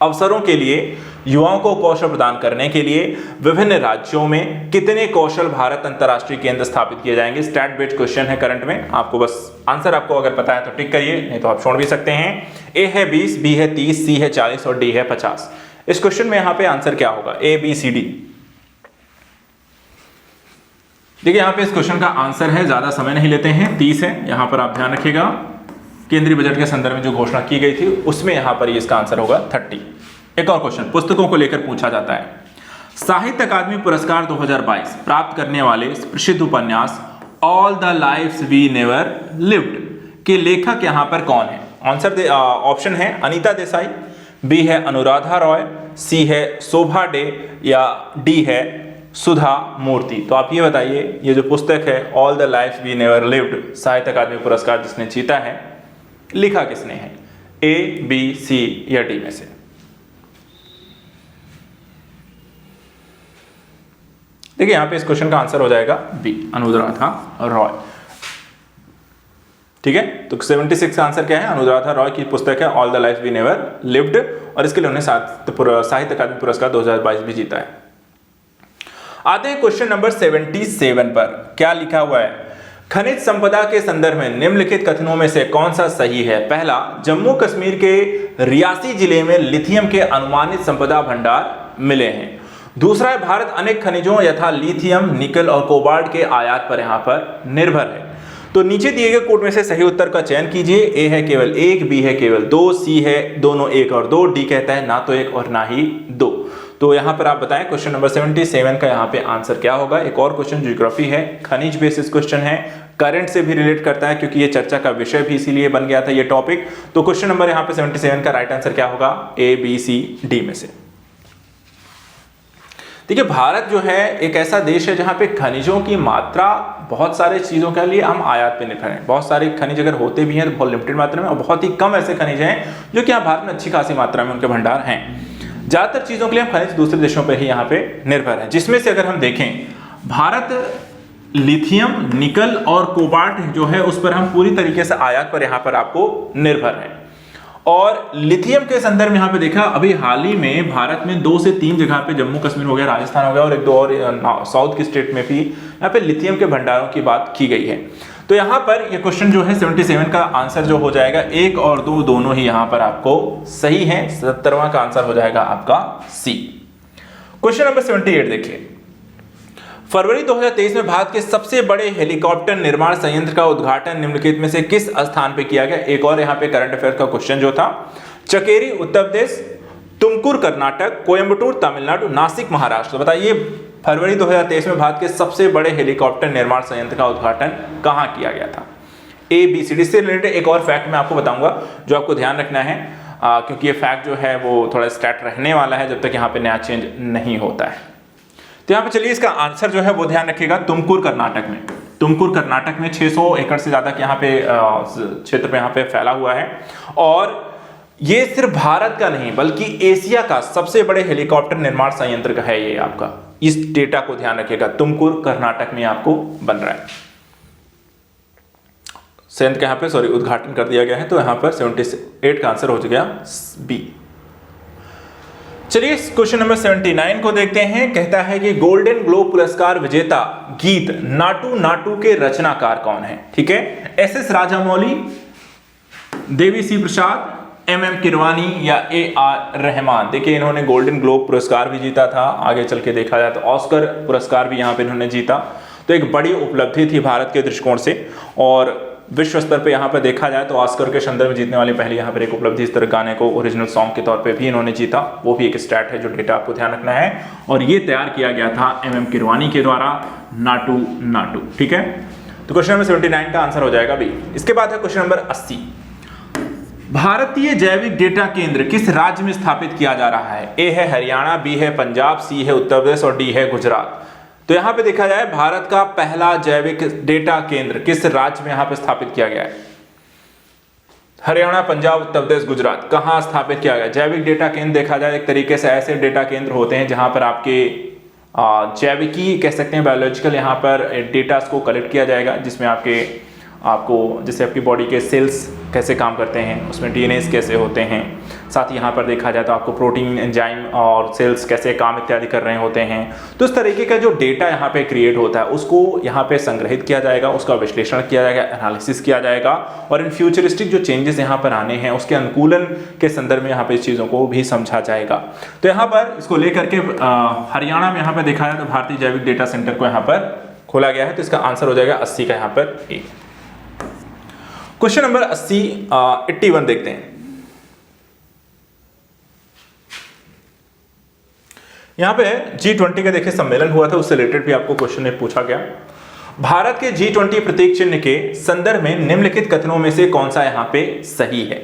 अवसरों के लिए युवाओं को कौशल प्रदान करने के लिए विभिन्न राज्यों में कितने कौशल भारत अंतरराष्ट्रीय केंद्र स्थापित किए जाएंगे? स्टैट बेस्ड क्वेश्चन है करंट में, आपको बस आंसर आपको अगर पता है तो टिक करिए, नहीं तो आप छोड़ भी सकते हैं। ए है 20, बी है 30, सी है 40 और डी है 50। इस क्वेश्चन में यहाँ पे आंसर क्या होगा? ए, बी, सी, डी। देखिए यहाँ पे इस क्वेश्चन का आंसर है, ज्यादा समय नहीं लेते हैं, 30 है। यहाँ पर आप ध्यान रखिएगा केंद्रीय बजट के संदर्भ में जो घोषणा की गई थी उसमें यहाँ पर इसका आंसर होगा 30। एक और क्वेश्चन पुस्तकों को लेकर पूछा जाता है, साहित्य अकादमी पुरस्कार 2022 प्राप्त करने वाले प्रसिद्ध उपन्यास all the lives we never lived के लेखक यहाँ पर कौन है? आंसर ऑप्शन है अनीता देसाई, बी है अनुराधा रॉय, सी है शोभा डे या डी है सुधा मूर्ति। तो आप ये बताइए, ये जो पुस्तक है all the lives we never lived, Sahitya Akademi पुरस्कार जिसने जीता है, लिखा किसने है? ए, बी, सी या डी में से? देखिए यहां पे इस क्वेश्चन का आंसर हो जाएगा बी, अनुराधा रॉय। ठीक है, तो 76 का आंसर क्या है? अनुराधा रॉय की पुस्तक है all the life we never lived, और इसके लिए उन्हें साहित्य अकादमी पुरस्कार 2022 भी जीता है। आते हैं क्वेश्चन नंबर 77 पर, क्या लिखा हुआ है? खनिज संपदा के संदर्भ में निम्नलिखित कथनों में से कौन सा सही है? पहला, जम्मू कश्मीर के रियासी जिले में लिथियम के अनुमानित संपदा भंडार मिले हैं। दूसरा है, भारत अनेक खनिजों यथा लिथियम, निकल और कोबाल्ट के आयात पर यहां पर निर्भर है। तो नीचे दिए गए कोड में से सही उत्तर का चयन कीजिए। ए है केवल 1, बी है केवल 2, सी है दोनों 1 और 2, डी कहता है ना तो 1 और ना ही 2। तो यहां पर आप बताएं क्वेश्चन नंबर 77 का यहां पे आंसर क्या होगा? एक और क्वेश्चन ज्योग्राफी है, खनिज बेसिस क्वेश्चन है, करंट से भी रिलेट करता है क्योंकि ये चर्चा का विषय भी इसीलिए बन गया था ये टॉपिक। तो क्वेश्चन नंबर यहां पे 77 का राइट आंसर क्या होगा? ए, बी, सी, डी में से। देखिए भारत जो है एक ऐसा देश है जहां पे खनिजों की मात्रा बहुत सारे चीजों के लिए हम आयात पे निर्भर हैं। बहुत सारे खनिज अगर होते भी हैं तो बहुत लिमिटेड मात्रा में, और बहुत ही कम ऐसे खनिज हैं जो कि यहाँ भारत में अच्छी खासी मात्रा में उनके भंडार हैं। ज्यादातर चीजों के लिए हम खनिज दूसरे देशों पर ही यहाँ पे निर्भर हैं, जिसमें से अगर हम देखें भारत लिथियम, निकल और कोबाल्ट जो है उस पर हम पूरी तरीके से आयात पर यहाँ पर आपको निर्भर है। और लिथियम के संदर्भ में यहाँ पे देखा अभी हाल ही में भारत में 2 से 3 जगह पे, जम्मू कश्मीर हो गया, राजस्थान हो गया और 1-2 और साउथ की स्टेट में भी यहाँ पे लिथियम के भंडारों की बात की गई है। तो यहाँ पर ये क्वेश्चन जो है 77 का आंसर जो हो जाएगा 1 और 2 दोनों ही यहाँ पर आपको सही है। 77वां का आंसर हो जाएगा आपका सी। क्वेश्चन नंबर 78 देखिए, फरवरी 2023 में भारत के सबसे बड़े हेलीकॉप्टर निर्माण संयंत्र का उद्घाटन निम्नलिखित में से किस स्थान पे किया गया? एक और यहाँ पे करंट अफेयर का क्वेश्चन जो था, चकेरी उत्तर प्रदेश, तुमकुर कर्नाटक, कोयंबटूर तमिलनाडु, नासिक महाराष्ट्र। बताइए फरवरी 2023 में भारत के सबसे बड़े हेलीकॉप्टर निर्माण संयंत्र का उद्घाटन कहां किया गया था? ABCD से रिलेटेड एक और फैक्ट मैं आपको बताऊंगा जो आपको ध्यान रखना है, क्योंकि ये फैक्ट जो है वो थोड़ा स्टैट रहने वाला है जब तक यहाँ पे नया चेंज नहीं होता है। तो यहाँ पे चलिए इसका आंसर जो है वो ध्यान रखिएगा, तुमकुर कर्नाटक में। तुमकुर कर्नाटक में 600 एकड़ से ज्यादा यहाँ पे क्षेत्र पे यहाँ पे फैला हुआ है, और ये सिर्फ भारत का नहीं बल्कि एशिया का सबसे बड़े हेलीकॉप्टर निर्माण संयंत्र का है ये आपका। इस डेटा को ध्यान रखिएगा, तुमकुर कर्नाटक में आपको बन रहा है संयंत्र के यहाँ पे, सॉरी उद्घाटन कर दिया गया है। तो यहाँ पर 78 का आंसर हो गया बी। चलिए क्वेश्चन नंबर 79 को देखते हैं। कहता है कि गोल्डन ग्लोब पुरस्कार विजेता गीत नाटू नाटू के रचनाकार कौन है? ठीक है, SS राजामौली, देवी प्रसाद, MM किरवानी या AR रहमान। देखिए इन्होंने गोल्डन ग्लोब पुरस्कार भी जीता था, आगे चल के देखा जाए तो ऑस्कर पुरस्कार भी यहाँ पे इन्होंने जीता। तो एक बड़ी उपलब्धि थी भारत के दृष्टिकोण से, और विश्व स्तर पे यहाँ पर देखा जाए तो ऑस्कर के संदर्भ में जीतने वाली पहली यहाँ पर एक उपलब्धि, इस तरह गाने को ओरिजिनल सॉन्ग के तौर पे भी इन्होंने जीता। वो भी एक स्टैट है जो डेटा आपको ध्यान रखना है, और ये तैयार किया गया था MM किरवानी के द्वारा, नाटू नाटू। ठीक है, तो क्वेश्चन नंबर 79 का आंसर हो जाएगा बी। इसके बाद है क्वेश्चन नंबर 80। भारतीय जैविक डेटा केंद्र किस राज्य में स्थापित किया जा रहा है? ए है हरियाणा, बी है पंजाब, सी है उत्तर प्रदेश और डी है गुजरात। तो यहां पे देखा जाए भारत का पहला जैविक डेटा केंद्र किस राज्य में यहां पे स्थापित किया गया है? हरियाणा, पंजाब, उत्तर प्रदेश, गुजरात, कहां स्थापित किया गया? जैविक डेटा केंद्र देखा जाए एक तरीके से ऐसे डेटा केंद्र होते हैं जहां पर आपके जैविकी कह सकते हैं, बायोलॉजिकल यहाँ पर डेटा को कलेक्ट किया जाएगा, जिसमें आपको जैसे आपकी बॉडी के सेल्स कैसे काम करते हैं, उसमें DNAs कैसे होते हैं, साथ ही यहाँ पर देखा जाए तो आपको प्रोटीन, एंजाइम और सेल्स कैसे काम इत्यादि कर रहे होते हैं। तो इस तरीके का जो डेटा यहाँ पे क्रिएट होता है उसको यहाँ पे संग्रहित किया जाएगा, उसका विश्लेषण किया जाएगा, एनालिसिस किया जाएगा, और इन फ्यूचरिस्टिक जो चेंजेस यहाँ पर आने हैं उसके अनुकूलन के संदर्भ में यहाँ पे इस चीज़ों को भी समझा जाएगा। तो यहाँ पर इसको लेकर के हरियाणा में यहाँ पर देखा जाए तो भारतीय जैविक डेटा सेंटर को यहाँ पर खोला गया है। तो इसका आंसर हो जाएगा 80 का यहाँ पर ए। क्वेश्चन नंबर 81 देखते हैं। यहां पे G20 का देखिए सम्मेलन हुआ था, उससे रिलेटेड भी आपको क्वेश्चन में पूछा गया। भारत के G20 प्रतीक चिन्ह के संदर्भ में निम्नलिखित कथनों में से कौन सा यहां पे सही है?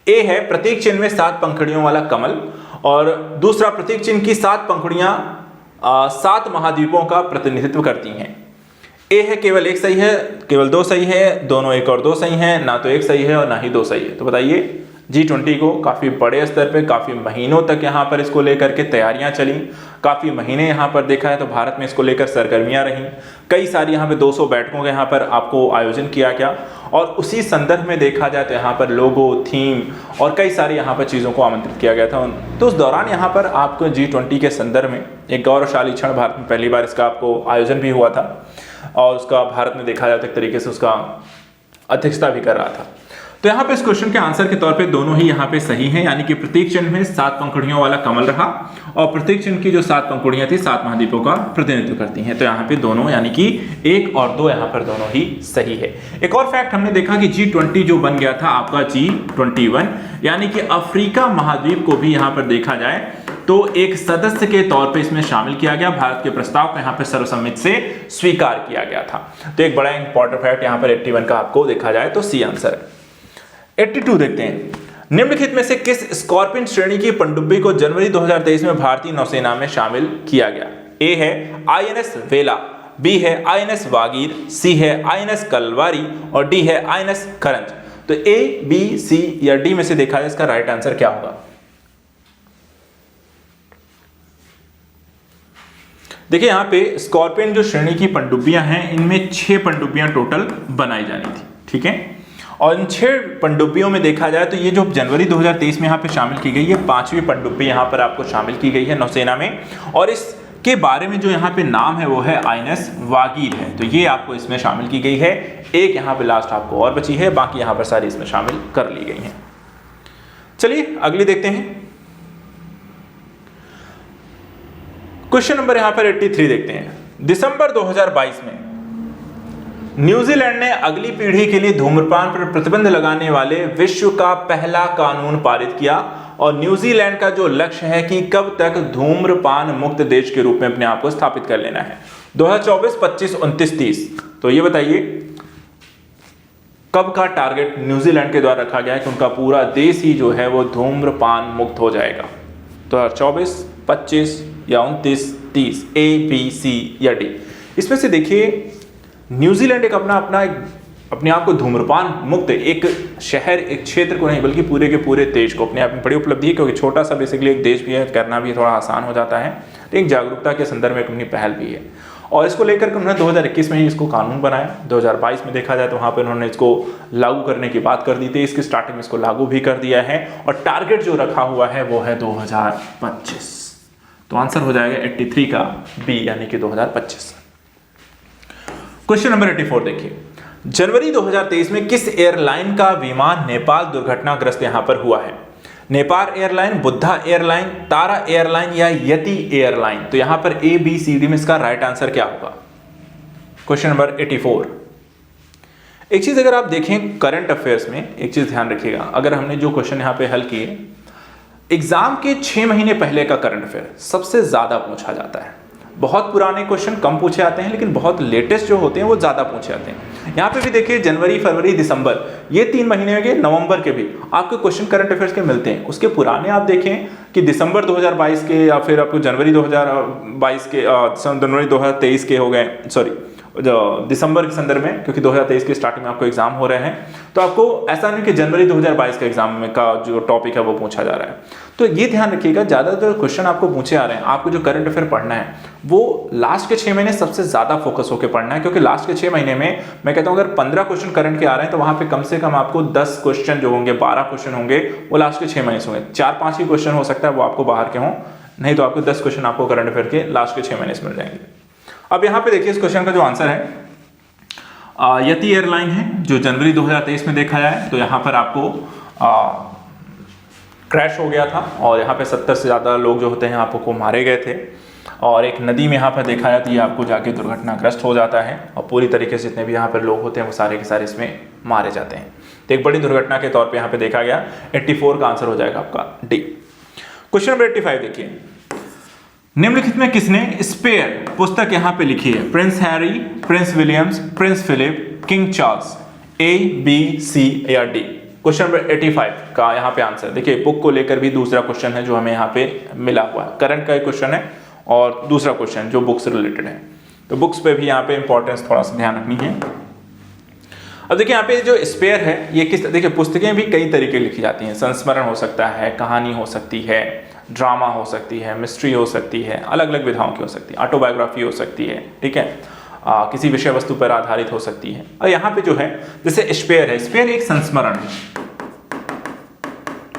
ए है प्रतीक चिन्ह में 7 पंखुड़ियों वाला कमल, और दूसरा प्रतीक चिन्ह की 7 पंखुड़ियां 7 महाद्वीपों का प्रतिनिधित्व करती हैं। ए है केवल एक सही है, केवल 2 सही है, दोनों 1 और 2 सही है, ना तो 1 सही है और ना ही 2 सही है। तो बताइए G20 को काफ़ी बड़े स्तर पे काफ़ी महीनों तक यहाँ पर इसको लेकर के तैयारियां चली, काफ़ी महीने यहाँ पर देखा है तो भारत में इसको लेकर सरगर्मियां रहीं, कई सारी यहाँ पे 200 बैठकों का यहाँ पर आपको आयोजन किया गया, और उसी संदर्भ में देखा जाए तो यहाँ पर लोगो, थीम और कई सारी यहाँ पर चीज़ों को आमंत्रित किया गया था। तो उस दौरान यहाँ पर आपको G20 के संदर्भ में एक गौरवशाली क्षण, भारत में पहली बार इसका आपको आयोजन भी हुआ था, और उसका भारत में देखा जाए तो एक तरीके से उसका अध्यक्षता भी कर रहा था। तो यहाँ पे इस क्वेश्चन के आंसर के तौर पे दोनों ही यहाँ पे सही हैं, यानी कि प्रतीक चिन्ह में 7 पंखुड़ियों वाला कमल रहा, और प्रतीक चिन्ह की जो 7 पंखुड़ियां थी 7 महाद्वीपों का प्रतिनिधित्व करती हैं। तो यहाँ पे दोनों यानी कि 1 और 2 यहाँ पर दोनों ही सही है। एक और फैक्ट हमने देखा कि G20 जो बन गया था आपका G21, यानी कि अफ्रीका महाद्वीप को भी यहाँ पर देखा जाए तो एक सदस्य के तौर पे इसमें शामिल किया गया। भारत के प्रस्ताव को यहाँ पे सर्वसम्मति से स्वीकार किया गया था। तो एक बड़ा इंपॉर्टेंट फैक्ट यहाँ पर 81 का आपको देखा जाए तो सी आंसर है। 82 देखते हैं। निम्नलिखित में से किस स्कॉर्पियन श्रेणी की पनडुब्बी को जनवरी 2023 में भारतीय नौसेना में शामिल किया गया? ए है INS वेला, बी है INS वागीर, सी है INS कलवारी और डी है INS करंज। तो ए, बी, सी या डी में से देखा जाए इसका राइट आंसर क्या होगा? देखिए यहाँ पे स्कॉर्पियन जो श्रेणी की पनडुब्बियां हैं, इनमें 6 पनडुब्बियां टोटल बनाई जानी थी, ठीक है। और इन 6 पनडुब्बियों में देखा जाए तो ये जो जनवरी 2023 में यहाँ पे शामिल की गई है, 5वीं पनडुब्बी यहाँ पर आपको शामिल की गई है नौसेना में, और इसके बारे में जो यहाँ पे नाम है वो है INS वागीर है। तो ये आपको इसमें शामिल की गई है। एक यहाँ पे लास्ट आपको और बची है, बाकी यहाँ पर सारी इसमें शामिल कर ली गई है। चलिए अगली देखते हैं। क्वेश्चन नंबर यहाँ पर 83 देखते हैं। दिसंबर 2022 में न्यूजीलैंड ने अगली पीढ़ी के लिए धूम्रपान पर प्रतिबंध लगाने वाले विश्व का पहला कानून पारित किया और न्यूजीलैंड का जो लक्ष्य है कि कब तक धूम्रपान मुक्त देश के रूप में अपने आप को स्थापित कर लेना है, 2024, 25, 29, 30। तो ये बताइए कब का टारगेट न्यूजीलैंड के द्वारा रखा गया है कि उनका पूरा देश ही जो है वो धूम्रपान मुक्त हो जाएगा, 2024, 25 या 29, 30, A, B, C या D। इसमें से देखिए न्यूजीलैंड एक अपने आप को धूम्रपान मुक्त एक शहर, एक क्षेत्र को नहीं बल्कि पूरे के पूरे देश को, अपने आप में बड़ी उपलब्धि है क्योंकि छोटा सा बेसिकली एक देश भी है, करना भी थोड़ा आसान हो जाता है, तो एक जागरूकता के संदर्भ में अपनी पहल भी है। और इसको लेकर के उन्होंने 2021 में ही इसको कानून बनाया, 2022 में देखा जाए तो वहाँ पर उन्होंने इसको लागू करने की बात कर दी थी, इसकी स्टार्टिंग में इसको लागू भी कर दिया है और टारगेट जो रखा हुआ है वो है 2025। तो आंसर हो जाएगा 83 का बी यानी कि 2025। क्वेश्चन नंबर 84 देखिए, जनवरी 2023 में किस एयरलाइन का विमान नेपाल दुर्घटनाग्रस्त यहां पर हुआ है? नेपाल एयरलाइन, बुद्धा एयरलाइन, तारा एयरलाइन या यति एयरलाइन? तो यहां पर ए बी सी डी में इसका राइट आंसर क्या होगा? Question number 84। एक चीज अगर आप देखें करंट अफेयर्स में, एक चीज ध्यान रखिएगा, अगर हमने जो क्वेश्चन यहां पे हल किए एग्जाम के 6 महीने पहले का करंट अफेयर सबसे ज्यादा पूछा जाता है। बहुत पुराने क्वेश्चन कम पूछे आते हैं लेकिन बहुत लेटेस्ट जो होते हैं वो ज्यादा पूछे आते हैं। यहाँ पे भी देखिए जनवरी, फरवरी, दिसंबर ये 3 महीने के, नवंबर के भी आपको क्वेश्चन करंट अफेयर्स के मिलते हैं। उसके पुराने आप देखें कि दिसंबर 2022 के या फिर आपको जनवरी 2022 के जनवरी 2023 के हो गए, सॉरी दिसंबर के संदर्भ में, क्योंकि 2023 के स्टार्टिंग में आपको एग्जाम हो रहे हैं, तो आपको ऐसा नहीं कि जनवरी 2022 का एग्जाम में का जो टॉपिक है वो पूछा जा रहा है। तो ये ध्यान रखिएगा, ज़्यादातर क्वेश्चन आपको पूछे आ रहे हैं, आपको जो करंट अफेयर पढ़ना है वो लास्ट के 6 महीने सबसे ज़्यादा फोकस होकर पढ़ना है, क्योंकि लास्ट के 6 महीने में मैं कहता हूँ अगर 15 क्वेश्चन करंट के आ रहे हैं तो वहाँ पे कम से कम आपको 10 क्वेश्चन जो होंगे, 12 क्वेश्चन होंगे वो लास्ट के 6 महीने से होंगे। 4-5 ही क्वेश्चन हो सकता है वो आपको बाहर के हों, नहीं तो आपको 10 क्वेश्चन आपको करंट अफेयर के लास्ट के 6 महीने से मिल जाएंगे। अब यहाँ पे देखिए इस क्वेश्चन का जो आंसर है यति एयरलाइन है जो जनवरी 2023 में देखा जाए तो यहाँ पर आपको क्रैश हो गया था और यहाँ पे 70 से ज़्यादा लोग जो होते हैं आपको मारे गए थे और एक नदी में यहाँ पर देखा जाए तो ये आपको जाके दुर्घटनाग्रस्त हो जाता है और पूरी तरीके से जितने भी यहाँ पर लोग होते हैं वो सारे के सारे इसमें मारे जाते हैं। तो एक बड़ी दुर्घटना के तौर पे यहाँ पे देखा गया। 84 का आंसर हो जाएगा आपका डी। क्वेश्चन नंबर 85 देखिए, निम्नलिखित में किसने स्पेयर पुस्तक यहाँ पे लिखी है? Prince Harry, Prince Williams, Prince Philip, King Charles? A, B, C या डी? क्वेश्चन नंबर 85 का यहाँ पे आंसर देखिए, बुक को लेकर भी दूसरा क्वेश्चन है जो हमें यहाँ पे मिला हुआ है। करंट का एक क्वेश्चन है और दूसरा क्वेश्चन जो बुक से रिलेटेड है, तो बुक्स पे भी यहाँ पे इंपॉर्टेंस थोड़ा सा ध्यान रखनी है। अब देखिए यहाँ पे जो स्पेयर है ये किस, देखिए पुस्तकें भी कई तरीके लिखी जाती हैं, संस्मरण हो सकता है, कहानी हो सकती है, ड्रामा हो सकती है, मिस्ट्री हो सकती है, अलग अलग विधाओं की हो सकती है, ऑटोबायोग्राफी हो सकती है, ठीक है, किसी विषय वस्तु पर आधारित हो सकती है। और यहाँ पे जो है जैसे स्पेयर है, स्पेयर एक संस्मरण है,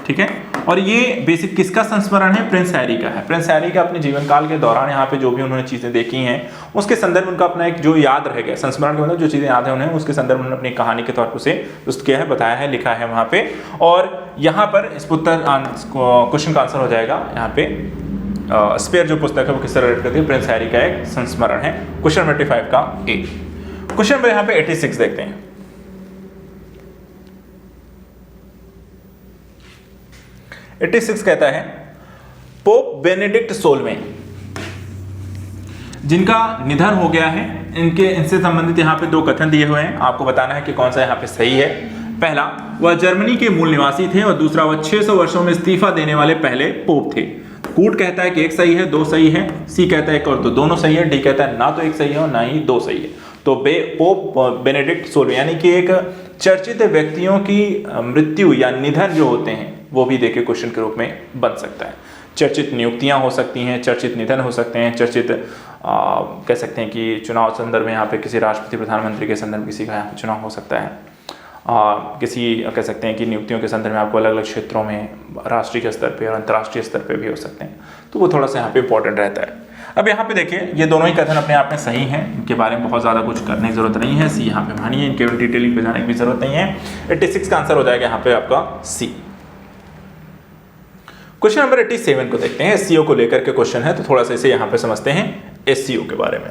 ठीक है, और ये बेसिक किसका संस्मरण है? प्रिंस हैरी का है। प्रिंस हैरी का अपने जीवन काल के दौरान यहाँ पे जो भी उन्होंने चीजें देखी हैं उसके संदर्भ में उनका अपना एक जो याद रह गया, संस्मरण के मतलब जो चीजें याद है उन्हें उसके संदर्भ में उन्होंने अपनी कहानी के तौर पर उसे प्रस्तुत किया है, बताया है, लिखा है वहाँ पे। और यहाँ पर इस क्वेश्चन का आंसर हो जाएगा यहाँ पे स्पेयर जो पुस्तक है वो किससे रिलेट करती है? प्रिंस हैरी का एक संस्मरण है। क्वेश्चन नंबर 85 का ए। क्वेश्चन नंबर यहाँ पे 86 देखते हैं। 86 कहता है पोप बेनेडिक्ट 16वें जिनका निधन हो गया है, इनसे संबंधित यहाँ पे 2 कथन दिए हुए हैं, आपको बताना है कि कौन सा यहाँ पे सही है। पहला, वह जर्मनी के मूल निवासी थे और दूसरा, वह 600 वर्षों में इस्तीफा देने वाले पहले पोप थे। कूट कहता है कि एक सही है, 2 सही है, सी कहता है एक और 2 दोनों सही है, डी कहता है ना तो एक सही है और ना ही 2 सही है। तो पोप बेनेडिक्ट 16वें यानी कि एक चर्चित व्यक्तियों की मृत्यु या निधन जो होते हैं वो भी देखे क्वेश्चन के रूप में बन सकता है। चर्चित नियुक्तियां हो सकती हैं, चर्चित निधन हो सकते हैं, चर्चित कह सकते हैं कि चुनाव संदर्भ में यहाँ पे किसी राष्ट्रपति प्रधानमंत्री के संदर्भ किसी का चुनाव हो सकता है, किसी कह सकते हैं कि नियुक्तियों के संदर्भ में आपको अलग अलग क्षेत्रों में राष्ट्रीय स्तर पे और अंतर्राष्ट्रीय स्तर पे भी हो सकते हैं, तो वो थोड़ा सा यहाँ पे इंपॉर्टेंट रहता है। अब यहाँ पे देखिए ये दोनों ही कथन अपने आप में सही हैं, इनके बारे में बहुत ज़्यादा कुछ करने की जरूरत नहीं है, सी यहाँ पे मानिए, इनके डिटेलिंग पे जाने की भी जरूरत नहीं है। 86 का आंसर हो जाएगा यहाँ पे आपका सी। क्वेश्चन नंबर 87 को देखते हैं, एससीओ को लेकर के क्वेश्चन है, तो थोड़ा सा इसे यहाँ पे समझते हैं एससीओ के बारे में।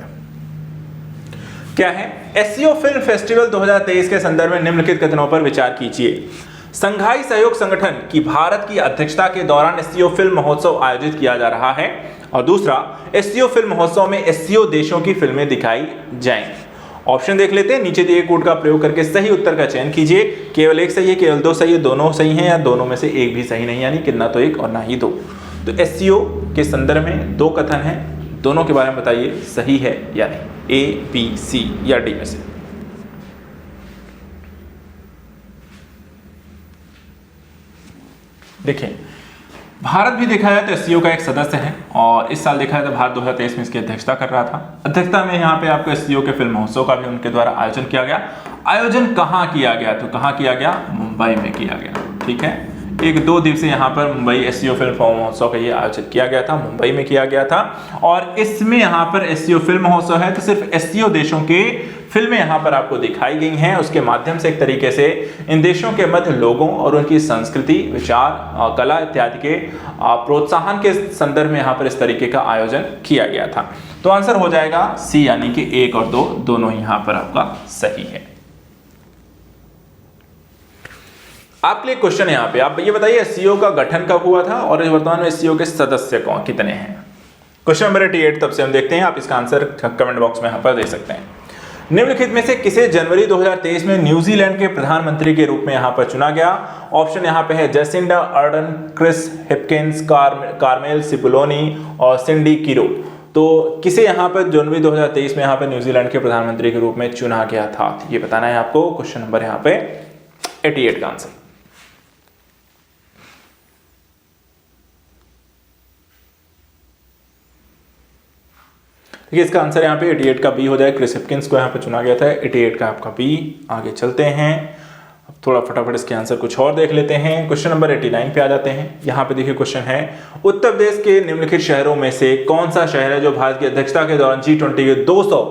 क्या है? एससीओ फिल्म फेस्टिवल 2023 के संदर्भ में निम्नलिखित कथनों पर विचार कीजिए। संघाई सहयोग संगठन की भारत की अध्यक्षता के दौरान एससीओ फिल्म महोत्सव आयोजित किया जा रहा है। और दूसरा, एससीओ फिल्म महोत्सव में एससीओ देशों की फिल्में दिखाई जाएंगी। ऑप्शन देख लेते हैं, नीचे दिए कोड का प्रयोग करके सही उत्तर का चयन कीजिए। केवल एक सही है, केवल दो सही है, दोनों सही हैं, या दोनों में से एक भी सही नहीं, यानी कि ना तो एक और ना ही दो। तो एससीओ के संदर्भ में दो कथन हैं, दोनों के बारे में बताइए सही है या नहीं, ए, बी, सी या डी में से। देखिए, भारत भी देखा जाए तो एससीओ का एक सदस्य है और इस साल देखा जाए तो भारत 2023 में इसकी अध्यक्षता कर रहा था। अध्यक्षता में यहाँ पे आपको एससीओ के फिल्म महोत्सव का भी उनके द्वारा आयोजन किया गया। आयोजन कहाँ किया गया? तो कहाँ किया गया? मुंबई में किया गया। ठीक है, एक 2 दिवसीय यहाँ पर मुंबई एससीओ फिल्म महोत्सव का ये आयोजित किया गया था, मुंबई में किया गया था। और इसमें यहाँ पर एससीओ फिल्म महोत्सव है तो सिर्फ एससीओ देशों के फिल्में यहाँ पर आपको दिखाई गई हैं। उसके माध्यम से एक तरीके से इन देशों के मध्य लोगों और उनकी संस्कृति, विचार, कला इत्यादि के प्रोत्साहन के संदर्भ में यहाँ पर इस तरीके का आयोजन किया गया था। तो आंसर हो जाएगा सी, यानी कि 1 और 2 दोनों यहाँ पर आपका सही है। आपके लिए क्वेश्चन यहाँ पे, आप ये बताइए एससीओ का गठन कब हुआ था और वर्तमान में एससीओ के सदस्य कौन कितने हैं? क्वेश्चन नंबर 88 तब से हम देखते हैं, आप इसका आंसर कमेंट बॉक्स में यहाँ पर दे सकते हैं। निम्नलिखित में से किसे जनवरी 2023 में न्यूजीलैंड के प्रधानमंत्री के रूप में यहाँ पर चुना गया? ऑप्शन यहाँ पे है Jacinda Ardern, Chris Hipkins, Carmel Sepuloni और सिंडी किरो। तो किसे यहाँ पर जनवरी 2023 में यहाँ पर न्यूजीलैंड के प्रधानमंत्री के रूप में चुना गया था, ये बताना है आपको। क्वेश्चन नंबर यहाँ पे 88 का आंसर। देखिए, इसका आंसर यहाँ पे 88 का बी हो जाए। क्रिस हिपकिंस को यहाँ पे चुना गया था, 88 का आपका बी। आगे चलते हैं, अब थोड़ा फटाफट इसके आंसर कुछ और देख लेते हैं। क्वेश्चन नंबर 89 पे आ जाते हैं। यहाँ पे देखिए क्वेश्चन है, उत्तर प्रदेश के निम्नलिखित शहरों में से कौन सा शहर है जो भारत की अध्यक्षता के दौरान G20 के 200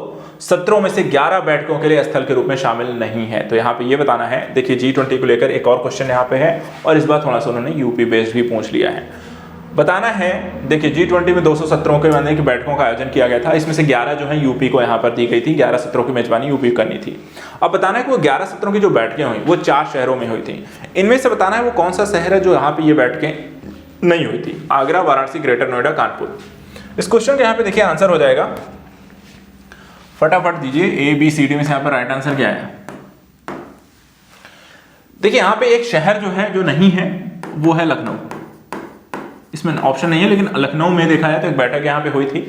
सत्रों में से 11 बैठकों के लिए स्थल के रूप में शामिल नहीं है? तो यहाँ पे ये बताना है। देखिए, G20 को लेकर एक और क्वेश्चन यहाँ पे है और इस बार थोड़ा सा उन्होंने यूपी बेस्ड भी पूछ लिया है। बताना है, देखिए G20 में 200 सत्रों के बनने की बैठकों का आयोजन किया गया था। इसमें से 11 जो है यूपी को यहाँ पर दी गई थी, 11 सत्रों की मेजबानी यूपी करनी थी। अब बताना है कि वो 11 सत्रों की जो बैठकें हुई वो 4 शहरों में हुई थी। इनमें से बताना है वो कौन सा शहर है जो यहाँ पे ये बैठकें नहीं हुई थी? आगरा, वाराणसी, ग्रेटर नोएडा, कानपुर। इस क्वेश्चन के यहाँ पे देखिए आंसर हो जाएगा, फटाफट दीजिए, ए, बी, सी, डी में से यहाँ पर राइट आंसर क्या है? देखिए, यहाँ पे एक शहर जो है जो नहीं है वो है लखनऊ। इसमें ऑप्शन नहीं है, लेकिन लखनऊ में देखा जाए तो एक बैठक यहाँ पे हुई थी।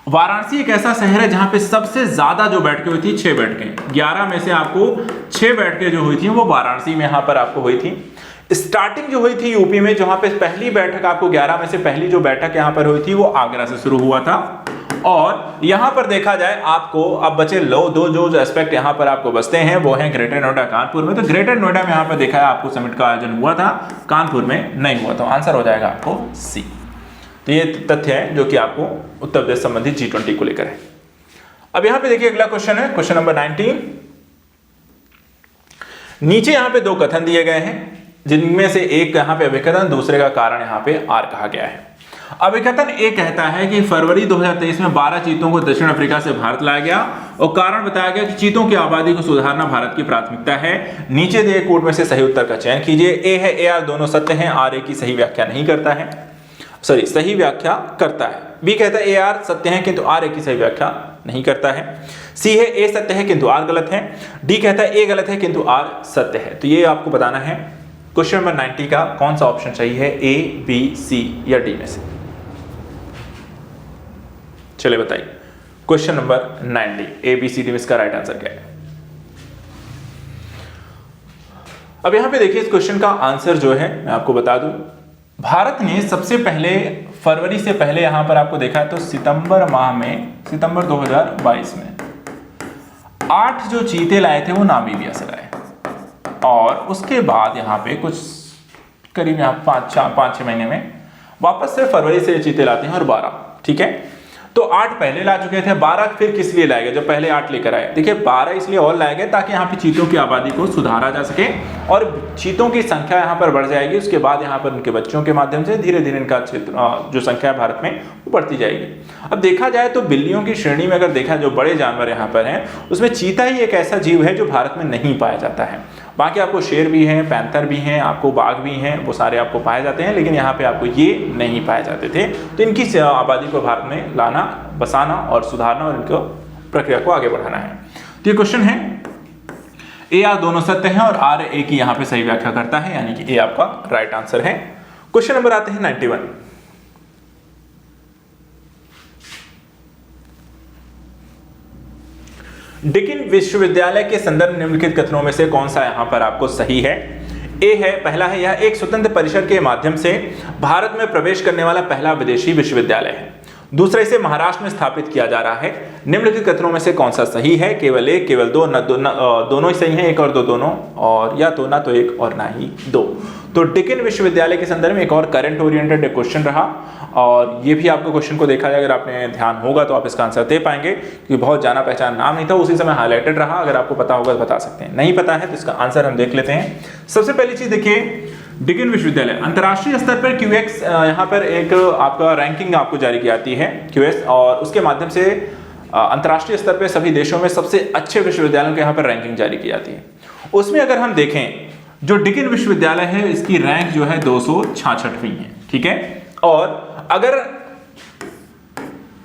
वाराणसी एक ऐसा शहर है जहां पे सबसे ज्यादा जो बैठकें हुई थी 6 बैठकें, 11 में से आपको 6 बैठकें जो हुई थी वो वाराणसी में यहाँ पर आपको हुई थी। स्टार्टिंग जो हुई थी यूपी में, जहां पे पहली बैठक आपको 11 में से पहली जो बैठक यहाँ पर हुई थी वो आगरा से शुरू हुआ था। और यहां पर देखा जाए आपको अब बचे दो जो एस्पेक्ट यहां पर आपको बचते हैं वो हैं ग्रेटर नोएडा, कानपुर में। तो ग्रेटर नोएडा में यहां पर देखा है आपको समिट का आयोजन हुआ था, कानपुर में नहीं हुआ। तो आंसर हो जाएगा आपको सी। तो ये तथ्य है जो कि आपको उत्तर प्रदेश संबंधित G20 को लेकर है। अब यहां पे देखिए अगला क्वेश्चन है, क्वेश्चन नंबर 19। नीचे यहां पे 2 कथन दिए गए हैं, जिनमें से एक यहां पे अभिकथन, दूसरे का कारण यहां पे आर कहा गया है। अभिकथन ए कहता है कि फरवरी 2023 में 12 चीतों को दक्षिण अफ्रीका से भारत लाया गया और कारण बताया गया कि चीतों की आबादी को सुधारना भारत की प्राथमिकता है। नीचे दिए कोड में से सही उत्तर का चयन कीजिए। ए है ए आर दोनों सत्य हैं, आर ए की सही व्याख्या नहीं करता है, सही व्याख्या करता है। बी कहता है ए आर सत्य है किंतु आर ए की सही व्याख्या नहीं करता है। सी है ए सत्य है किंतु आर गलत है। डी कहता है ए गलत है किंतु आर सत्य है। तो ये आपको बताना है क्वेश्चन नंबर 90 का कौन सा ऑप्शन चाहिए है, ए, बी, सी या डी में से। चलिए बताइए, क्वेश्चन नंबर 90 ए, बी, सी, डी में इसका राइट आंसर क्या है? अब यहां पे देखिए इस क्वेश्चन का आंसर जो है मैं आपको बता दूं, भारत ने सबसे पहले फरवरी से पहले यहां पर आपको देखा है तो सितंबर माह में, सितंबर 2022 में 8 जो चीते लाए थे वो नामीबिया से लाए और उसके बाद यहां पे कुछ करीब 5-6 महीने में वापस से फरवरी से चीते लाते हैं और 12, ठीक है। तो 8 पहले ला चुके थे, 12 फिर किस लिए लाए गए जो पहले 8 लेकर आए? देखिए 12 इसलिए और लाए गए ताकि यहाँ पे चीतों की आबादी को सुधारा जा सके और चीतों की संख्या यहाँ पर बढ़ जाएगी। उसके बाद यहाँ पर उनके बच्चों के माध्यम से धीरे धीरे इनका क्षेत्र जो संख्या है भारत में वो बढ़ती जाएगी। अब देखा जाए तो बिल्लियों की श्रेणी में अगर देखा जो बड़े जानवर यहाँ पर हैं उसमें चीता ही एक ऐसा जीव है जो भारत में नहीं पाया जाता है। बाकी आपको शेर भी हैं, पैंथर भी हैं, आपको बाघ भी हैं, वो सारे आपको पाए जाते हैं, लेकिन यहाँ पे आपको ये नहीं पाए जाते थे। तो इनकी आबादी को भारत में लाना, बसाना और सुधारना और इनको प्रक्रिया को आगे बढ़ाना है। तो ये क्वेश्चन है ए आर दोनों सत्य हैं और आर ए की यहाँ पे सही व्याख्या करता है, यानी कि ए आपका राइट आंसर है। क्वेश्चन नंबर आते हैं 91। डिकिन विश्वविद्यालय के संदर्भ निम्नलिखित कथनों में से कौन सा यहां पर आपको सही है? ए है, पहला है यह एक स्वतंत्र परिसर के माध्यम से भारत में प्रवेश करने वाला पहला विदेशी विश्वविद्यालय है। दूसरा, इसे महाराष्ट्र में स्थापित किया जा रहा है। निम्नलिखित कथनों में से कौन सा सही है? केवल एक, केवल दो, दोनों ही सही हैं, एक और दो दोनों, और या तो ना तो एक और ना ही दो। तो डिकिन विश्वविद्यालय के संदर्भ में एक और करंट ओरिएंटेड क्वेश्चन रहा और ये भी आपको क्वेश्चन को देखा जाए अगर आपने ध्यान होगा तो आप इसका आंसर दे पाएंगे क्योंकि बहुत जाना पहचान नाम नहीं था, उसी समय हाईलाइटेड रहा। अगर आपको पता होगा तो बता सकते हैं, नहीं पता है तो इसका आंसर हम देख लेते हैं। सबसे पहली चीज देखिए, डिकिन विश्वविद्यालय अंतर्राष्ट्रीय स्तर पर क्यूएक्स यहाँ पर एक आपका रैंकिंग आपको जारी की जाती है क्यूएस, और उसके माध्यम से अंतर्राष्ट्रीय स्तर पर सभी देशों में सबसे अच्छे विश्वविद्यालयों के यहाँ पर रैंकिंग जारी की जाती है। उसमें अगर हम देखें जो डिकिन विश्वविद्यालय है इसकी रैंक जो है 266वीं है, ठीक है। और अगर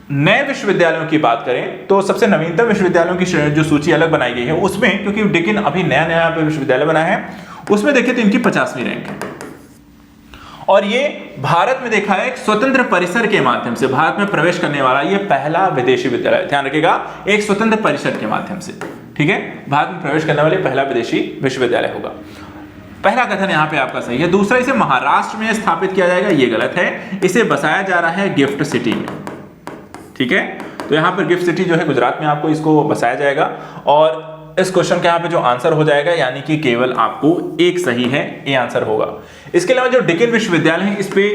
नए विश्वविद्यालयों की बात करें तो सबसे नवीनतम विश्वविद्यालयों की जो सूची अलग बनाई गई है उसमें, क्योंकि डिकिन अभी नया नया विश्वविद्यालय बना है, उसमें देखिए तो इनकी 50वीं रैंक है। और ये भारत में देखा है एक स्वतंत्र परिसर के माध्यम से भारत में प्रवेश करने वाला ये पहला विदेशी विद्यालय, ध्यान रखिएगा, एक स्वतंत्र परिसर के माध्यम से, ठीक है, भारत में प्रवेश करने वाले पहला विदेशी विश्वविद्यालय होगा। पहला कथन यहां पे आपका सही है। दूसरा, इसे महाराष्ट्र में स्थापित किया जाएगा, ये गलत है। इसे बसाया जा रहा है गिफ्ट सिटी में, ठीक है। तो यहां पर गिफ्ट सिटी जो है गुजरात में आपको इसको बसाया जाएगा और इस क्वेश्चन के यहाँ पे जो आंसर हो जाएगा यानी कि केवल आपको एक सही है, ए आंसर होगा। इसके अलावा जो डिकिन विश्वविद्यालय है इस पे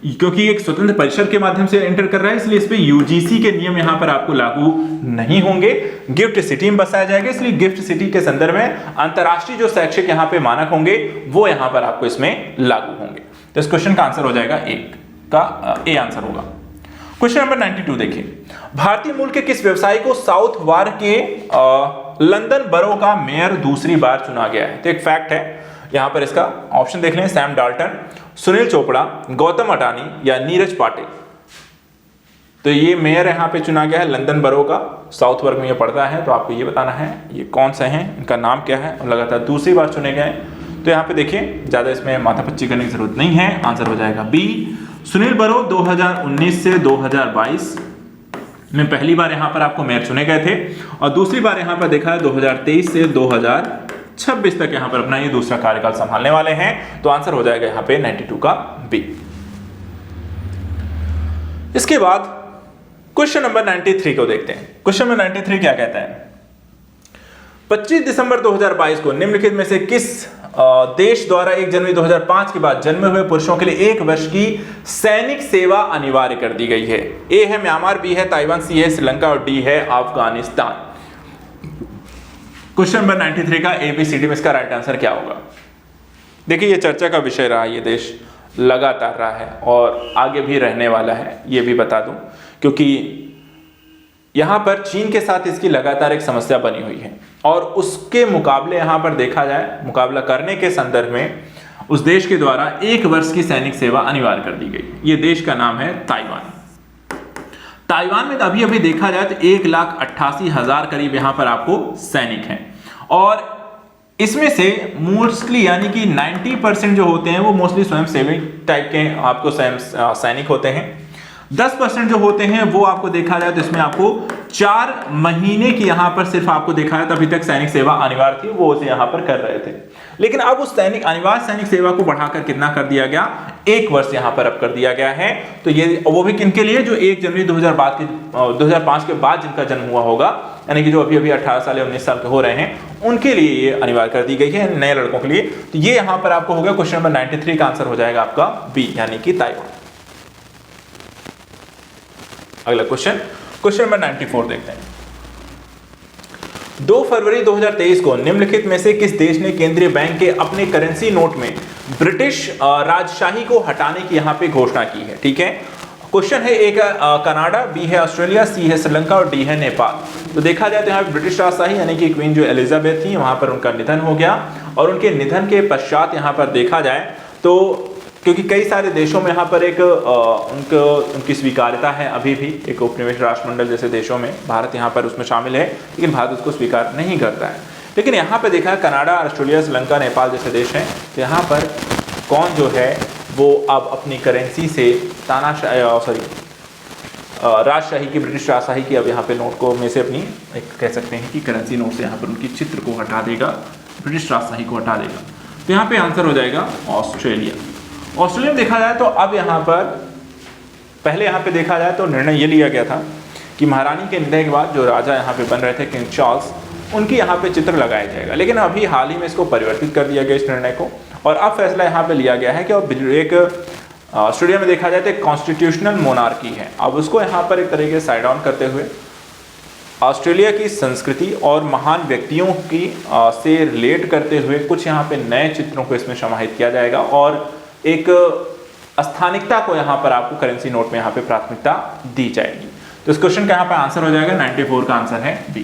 क्योंकि एक स्वतंत्र परिसर के माध्यम से एंटर कर रहा है इसलिए इस पे यूजीसी के नियम यहां पर आपको लागू नहीं होंगे, गिफ्ट सिटी में बसाया जाएगा, इसलिए गिफ्ट सिटी के संदर्भ में अंतरराष्ट्रीय जो शैक्षिक यहां पे मानक होंगे वो यहां पर आपको इसमें लागू होंगे। तो इस क्वेश्चन का आंसर हो जाएगा एक का ए आंसर होगा। क्वेश्चन नंबर 92 देखिए, भारतीय मूल के किस व्यवसायी को साउथ वार के लंदन बरो का मेयर दूसरी बार चुना गया है? तो एक फैक्ट है यहां पर, इसका ऑप्शन देख लें, सैम डाल्टन, सुनील चोपड़ा, गौतम अडानी या नीरज पाटिल। तो ये मेयर यहां पे चुना गया है लंदन बरो का, साउथ वर्ग में ये पड़ता है, तो आपको ये बताना है ये कौन सा है, इनका नाम क्या है और लगातार दूसरी बार चुने गए। तो यहाँ पे देखिए ज्यादा इसमें माथापच्ची करने की जरूरत नहीं है, आंसर हो जाएगा बी। सुनील बरो 2019 से 2022 में पहली बार यहां पर आपको मेयर चुने गए थे और दूसरी बार यहां पर देखा है 2023 से 2026 तक यहां पर अपना ये दूसरा कार्यकाल संभालने वाले हैं। तो आंसर हो जाएगा यहां पे 92 का बी। इसके बाद क्वेश्चन नंबर 93 को देखते हैं। क्वेश्चन नंबर 93 क्या कहता है? 25 दिसंबर 2022 को निम्नलिखित में से किस देश द्वारा 1 जनवरी 2005 के बाद जन्मे हुए पुरुषों के लिए 1 वर्ष की सैनिक सेवा अनिवार्य कर दी गई है? ए है म्यांमार, बी है ताइवान, सी है श्रीलंका और डी है अफगानिस्तान। क्वेश्चन नंबर 93 का ABCD में इसका राइट आंसर क्या होगा? देखिए ये चर्चा का विषय रहा, ये देश लगातार रहा है और आगे भी रहने वाला है, ये भी बता दूं, क्योंकि यहां पर चीन के साथ इसकी लगातार एक समस्या बनी हुई है और उसके मुकाबले यहां पर देखा जाए, मुकाबला करने के संदर्भ में उस देश के द्वारा 1 वर्ष की सैनिक सेवा अनिवार्य कर दी गई। ये देश का नाम है ताइवान। ताइवान में अभी अभी देखा जाए तो 1,88,000 करीब यहां पर आपको सैनिक हैं और इसमें से मोस्टली यानी कि 90% जो होते हैं वो मोस्टली स्वयंसेवी टाइप के आपको सैनिक होते हैं। 10% जो होते हैं वो आपको देखा जाए तो इसमें आपको 4 महीने की यहां पर सिर्फ आपको देखा जाए तो अभी तक सैनिक सेवा अनिवार्य थी, वो उसे यहां पर कर रहे थे। लेकिन अब उस अनिवार्य सैनिक सेवा को बढ़ाकर कितना कर दिया गया? 1 वर्ष यहां पर अब कर दिया गया है। तो ये वो भी किनके लिए? जो 1 जनवरी 2005 के बाद जिनका जन्म हुआ होगा, यानी कि जो अभी 18 साल या 19 साल के हो रहे हैं, उनके लिए ये अनिवार्य कर दी गई है, नए लड़कों के लिए। तो ये यहां पर आपको होगा क्वेश्चन नंबर 93 का आंसर हो जाएगा आपका बी, यानी कि ताइवान। अगला क्वेश्चन, क्वेश्चन नंबर 94 देखते हैं। 2 फरवरी 2023 को निम्नलिखित में से किस देश ने केंद्रीय बैंक के अपने करेंसी नोट में ब्रिटिश राजशाही को हटाने की यहां पे घोषणा की है? ठीक है, क्वेश्चन है, एक कनाडा, बी है ऑस्ट्रेलिया, सी है श्रीलंका और डी है नेपाल। तो देखा जाए तो यहाँ ब्रिटिश राजशाही यानी कि क्वीन जो एलिजाबेथ थी वहां पर उनका निधन हो गया, और उनके निधन के पश्चात यहाँ पर देखा जाए तो क्योंकि कई सारे देशों में यहाँ पर एक उनकी स्वीकार्यता है अभी भी, एक उपनिवेश राष्ट्रमंडल जैसे देशों में, भारत यहाँ पर उसमें शामिल है, लेकिन भारत उसको स्वीकार नहीं करता है। लेकिन यहाँ पर देखा कनाडा, ऑस्ट्रेलिया, श्रीलंका, नेपाल जैसे देश हैं, तो यहाँ पर कौन जो है वो अब अपनी करेंसी से राजशाही की, ब्रिटिश राजशाही की अब यहाँ पे नोट को में से अपनी एक कह सकते हैं कि करेंसी नोट से यहाँ पर उनकी चित्र को हटा देगा, ब्रिटिश राजशाही को हटा देगा। तो यहाँ पे आंसर हो जाएगा ऑस्ट्रेलिया। ऑस्ट्रेलिया में देखा जाए तो अब यहाँ पर पहले यहाँ पे देखा जाए तो निर्णय ये लिया गया था कि महारानी के निधन के बाद जो राजा यहाँ पे बन रहे थे किंग चार्ल्स, उनकी यहाँ पे चित्र लगाया जाएगा। लेकिन अभी हाल ही में इसको परिवर्तित कर दिया गया इस निर्णय को, और अब फैसला यहाँ पे लिया गया है कि अब एक ऑस्ट्रेलिया में देखा जाए तो एक कॉन्स्टिट्यूशनल मोनार्की है, अब उसको यहाँ पर एक तरीके से साइड ऑन करते हुए ऑस्ट्रेलिया की संस्कृति और महान व्यक्तियों की से रिलेट करते हुए कुछ यहाँ पे नए चित्रों को इसमें समाहित किया जाएगा, और एक स्थानिकता को यहाँ पर आपको करेंसी नोट में यहाँ पे प्राथमिकता दी जाएगी। तो इस क्वेश्चन का यहाँ पे आंसर हो जाएगा 94 का आंसर है बी।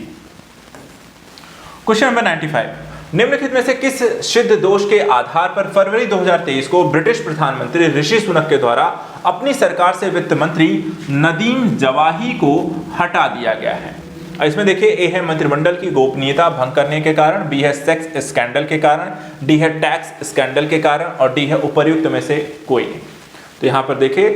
क्वेश्चन नंबर 95, निम्नलिखित में से किस सिद्ध दोष के आधार पर फरवरी 2023 को ब्रिटिश प्रधानमंत्री ऋषि सुनक के द्वारा अपनी सरकार से वित्त मंत्री नदीम जवाही को हटा दिया गया है? इसमें देखिए, ए है मंत्रिमंडल की गोपनीयता भंग करने के कारण, बी है सेक्स स्कैंडल के कारण, डी है टैक्स स्कैंडल के कारण, और डी है उपर्युक्त में से कोई नहीं। तो यहाँ पर देखिए,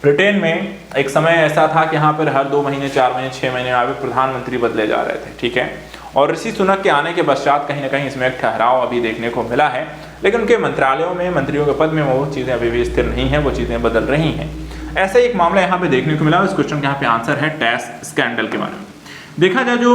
ब्रिटेन में एक समय ऐसा था कि यहाँ पर हर 2 महीने, 4 महीने, 6 महीने में प्रधानमंत्री बदले जा रहे थे, ठीक है। और ऋषि सुनक के आने के पश्चात कहीं ना कहीं इसमें एक ठहराव अभी देखने को मिला है, लेकिन उनके मंत्रालयों में, मंत्रियों के पद में वो चीज़ें अभी भी स्थिर नहीं है, वो चीज़ें बदल रही हैं। ऐसा एक मामला यहाँ पे देखने को मिला। इस क्वेश्चन का यहाँ पे आंसर है टैक्स स्कैंडल के बारे में। देखा जाए जो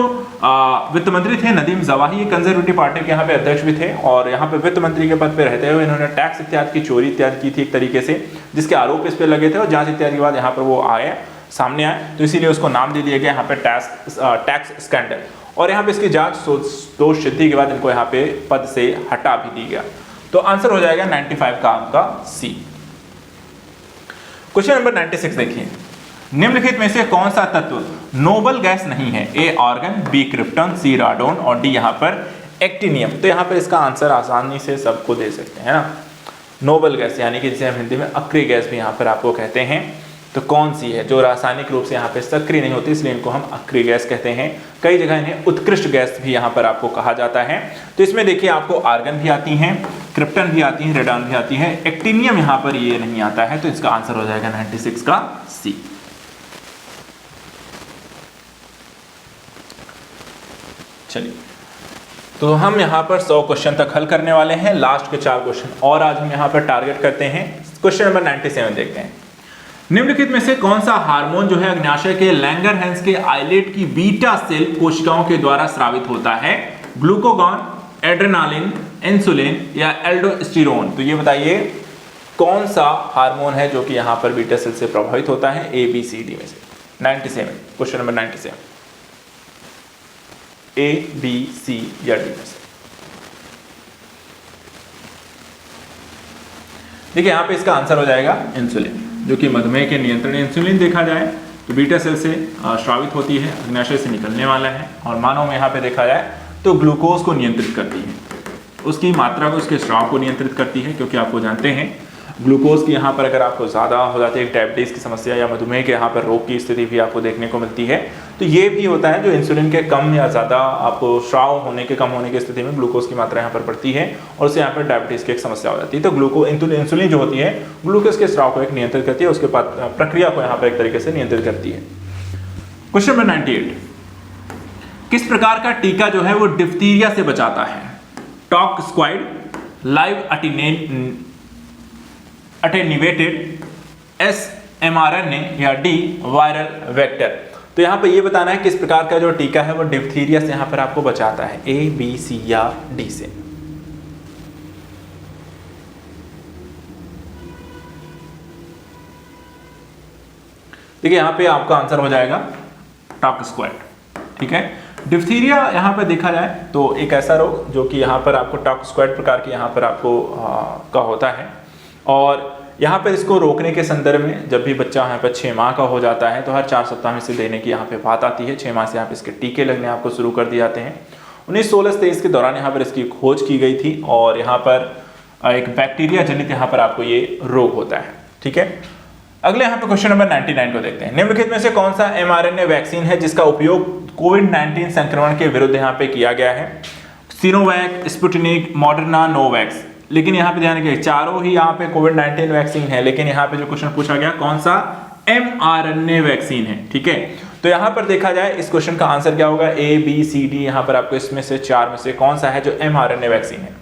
वित्त मंत्री थे नदीम जवाही, कंजर्वेटिव पार्टी के यहाँ पे अध्यक्ष भी थे, और यहाँ पे वित्त मंत्री के पद पे रहते हुए इन्होंने टैक्स इत्यादि की चोरी इत्यादि की थी एक तरीके से, जिसके आरोप इस पे लगे थे, और जांच इत्यादि के बाद यहाँ पर वो सामने आए, तो इसीलिए उसको नाम दे दिया गया यहाँ पे टैक्स स्कैंडल। और यहाँ पे इसकी जांच दोष सिद्धि के बाद इनको यहाँ पे पद से हटा भी दी गया। तो आंसर हो जाएगा 95 का आपका सी। क्वेश्चन नंबर 96 देखिए, निम्नलिखित में से कौन सा तत्व नोबल गैस नहीं है? ए आर्गन, बी क्रिप्टन, सी राडोन और डी यहाँ पर एक्टिनियम। तो यहाँ पर इसका आंसर आसानी से सबको दे सकते हैं ना, नोबल गैस यानी कि जिसे हम हिंदी में अक्रिय गैस भी यहाँ पर आपको कहते हैं। तो कौन सी है जो रासायनिक रूप से यहाँ पे सक्रिय नहीं होती, इसलिए इनको हम अक्रिय गैस कहते हैं। कई जगह इन्हें उत्कृष्ट गैस भी यहाँ पर आपको कहा जाता है। तो इसमें देखिए आपको आर्गन भी आती हैं, क्रिप्टन भी आती है, रेडॉन भी आती है, एक्टिनियम यहाँ पर ये नहीं आता है। तो इसका आंसर हो जाएगा 96 का सी। चलिए, तो हम यहाँ पर 100 क्वेश्चन तक हल करने वाले हैं। लास्ट के 4 क्वेश्चन और आज हम यहाँ पर टारगेट करते हैं। क्वेश्चन नंबर 97 देखते हैं, निम्नलिखित में से कौन सा हार्मोन जो है अग्न्याशय के लैंगरहैंस के आइलेट की बीटा सेल कोशिकाओं के द्वारा स्रावित होता है? ग्लूकागॉन, एड्रेनालिन, इंसुलिन या एल्डोस्टेरोन। तो ये बताइए कौन सा हार्मोन है जो कि यहाँ पर बीटा सेल से प्रभावित होता है? ए बी सी डी में से। 97 question number 97, A B C या डी में से। देखिए यहाँ पे इसका आंसर हो जाएगा इंसुलिन, जो कि मधुमेह के नियंत्रण। इंसुलिन देखा जाए तो बीटा सेल से स्रावित होती है, अग्न्याशय से निकलने वाला है, और मानव में यहाँ पे देखा जाए तो ग्लूकोज को नियंत्रित करती है, उसकी मात्रा को, उसके स्राव को नियंत्रित करती है। क्योंकि आपको जानते हैं ग्लूकोज की यहाँ पर अगर आपको ज़्यादा हो जाती है, डायबिटीज़ की समस्या या मधुमेह के यहाँ पर रोग की स्थिति भी आपको देखने को मिलती है। तो ये भी होता है जो इंसुलिन के कम या ज़्यादा आपको स्राव होने के, कम होने की स्थिति में ग्लूकोज की मात्रा यहाँ पर बढ़ती है, और उससे यहाँ पर डायबिटीज़ की एक समस्या हो जाती है। तो इंसुलिन जो होती है ग्लूकोज के स्राव को एक नियंत्रित करती है, उसके प्रक्रिया को यहाँ पर एक तरीके से नियंत्रित करती है। क्वेश्चन नंबर 98, किस प्रकार का टीका जो है वो डिप्थीरिया से बचाता है? टॉक्सक्वाइड, लाइव अटेन्यूएटेड, mRNA या डी वायरल वेक्टर। तो यहाँ पे ये बताना है किस प्रकार का जो टीका है वो डिप्थीरिया से यहाँ पर आपको बचाता है, ए बी सी या डी से। देखिए यहाँ पे आपका आंसर हो जाएगा टॉक स्क्वाड, ठीक है। डिप्थीरिया यहाँ पर देखा जाए तो एक ऐसा रोग जो कि यहाँ पर आपको टॉक स्क्वाड प्रकार की यहाँ पर आपको का होता है, और यहाँ पर इसको रोकने के संदर्भ में जब भी बच्चा यहाँ पर 6 माह का हो जाता है तो हर 4 सप्ताह में से देने की यहाँ पे बात आती है। 6 माह से यहाँ पे इसके टीके लगने आपको शुरू कर दिए जाते हैं। 1916-23 के दौरान यहाँ पर इसकी खोज की गई थी, और यहाँ पर एक बैक्टीरिया जनित यहाँ पर आपको ये रोग होता है, ठीक है। अगले यहाँ पे क्वेश्चन नंबर 99 को देखते हैं। निम्नलिखित में से कौन सा mRNA वैक्सीन है जिसका उपयोग कोविड-19 संक्रमण के विरुद्ध यहाँ पे किया गया है? Sinovac, Sputnik, Moderna, Novavax. लेकिन यहाँ पे ध्यान रखिए चारों ही यहाँ पे कोविड-19 वैक्सीन है, लेकिन यहाँ पे जो क्वेश्चन पूछा गया कौन सा mRNA वैक्सीन है, ठीक है। तो यहाँ पर देखा जाए इस क्वेश्चन का आंसर क्या होगा, A, B, C, D। यहाँ पर आपको इसमें से 4 में से कौन सा है जो mRNA वैक्सीन है?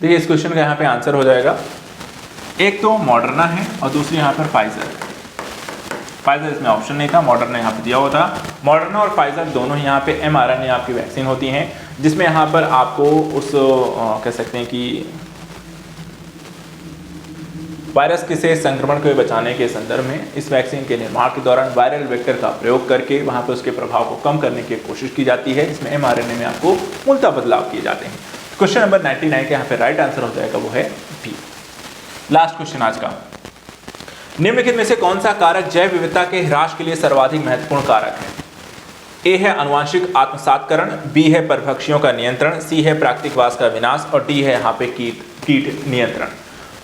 देखिए इस क्वेश्चन का यहाँ पे आंसर हो जाएगा, एक तो मॉडर्ना है और दूसरी यहाँ पर फाइजर। फाइजर इसमें ऑप्शन नहीं था, मॉडर्ना यहाँ पे दिया हुआ था। मॉडर्ना और फाइजर दोनों ही यहाँ पे mRNA आपकी वैक्सीन होती हैं, जिसमें यहाँ पर आपको उस कह सकते हैं कि वायरस के से संक्रमण को बचाने के संदर्भ में इस वैक्सीन के निर्माण के दौरान वायरल वेक्टर का प्रयोग करके वहाँ पर उसके प्रभाव को कम करने की कोशिश की जाती है। इसमें mRNA में आपको मूलतः बदलाव किए जाते हैं। क्वेश्चन नंबर 99 के यहाँ पे राइट आंसर हो जाएगा वो है बी। लास्ट क्वेश्चन आज का, निम्नलिखित में से कौन सा कारक जैव विविधता के ह्रास के लिए सर्वाधिक महत्वपूर्ण कारक है? ए है आनुवांशिक आत्मसात्करण, बी है परभक्षियों का नियंत्रण, सी है प्राकृतिकवास का विनाश और डी है यहाँ पे कीट नियंत्रण।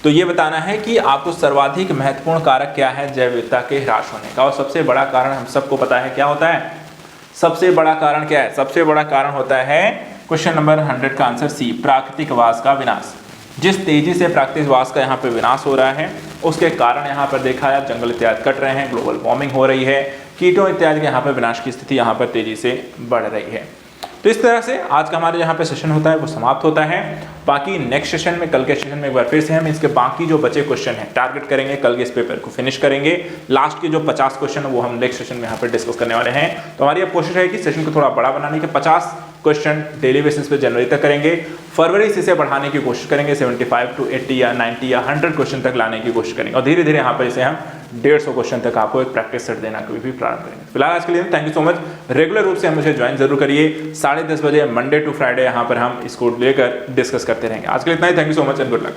तो ये बताना है कि आपको सर्वाधिक महत्वपूर्ण कारक क्या है जैव विविधता के ह्रास होने का। और सबसे बड़ा कारण हम सबको पता है क्या होता है, सबसे बड़ा कारण क्या है? सबसे बड़ा कारण होता है क्वेश्चन नंबर 100 का आंसर सी, प्राकृतिकवास का विनाश। जिस तेजी से प्राकृतिकवास का यहाँ पे विनाश हो रहा है उसके कारण यहाँ पर देखा है जंगल इत्यादि कट रहे हैं, ग्लोबल वार्मिंग हो रही है, कीटों इत्यादि के यहाँ पर विनाश की स्थिति यहाँ पर तेजी से बढ़ रही है। तो इस तरह से आज का हमारा यहाँ पे सेशन होता है वो समाप्त होता है। बाकी नेक्स्ट सेशन में, कल के सेशन में एक बार फिर से हम इसके बाकी जो बचे क्वेश्चन हैं टारगेट करेंगे, कल के इस पेपर को फिनिश करेंगे। लास्ट के जो 50 क्वेश्चन है वो हम नेक्स्ट सेशन में यहाँ पर डिस्कस करने वाले हैं। तो हमारी अब कोशिश है कि सेशन को थोड़ा बड़ा बनाने के 50 क्वेश्चन डेली बेसिस पे जनवरी तक करेंगे, फरवरी से इसे बढ़ाने की कोशिश करेंगे, 75 to 80 या 90 या 100 क्वेश्चन तक लाने की कोशिश करेंगे, और धीरे धीरे यहाँ पर इसे हम 150 क्वेश्चन तक आपको एक प्रैक्टिस सेट देना कभी भी प्रारंभ करेंगे। फिलहाल आज के लिए thank you so much. Regular रूप से हम मुझे ज्वाइन जरूर करिए, 10:30 बजे मंडे टू फ्राइडे यहाँ पर हम इसको लेकर डिस्कस करते रहेंगे। आज के लिए इतना ही, thank you so much and good luck.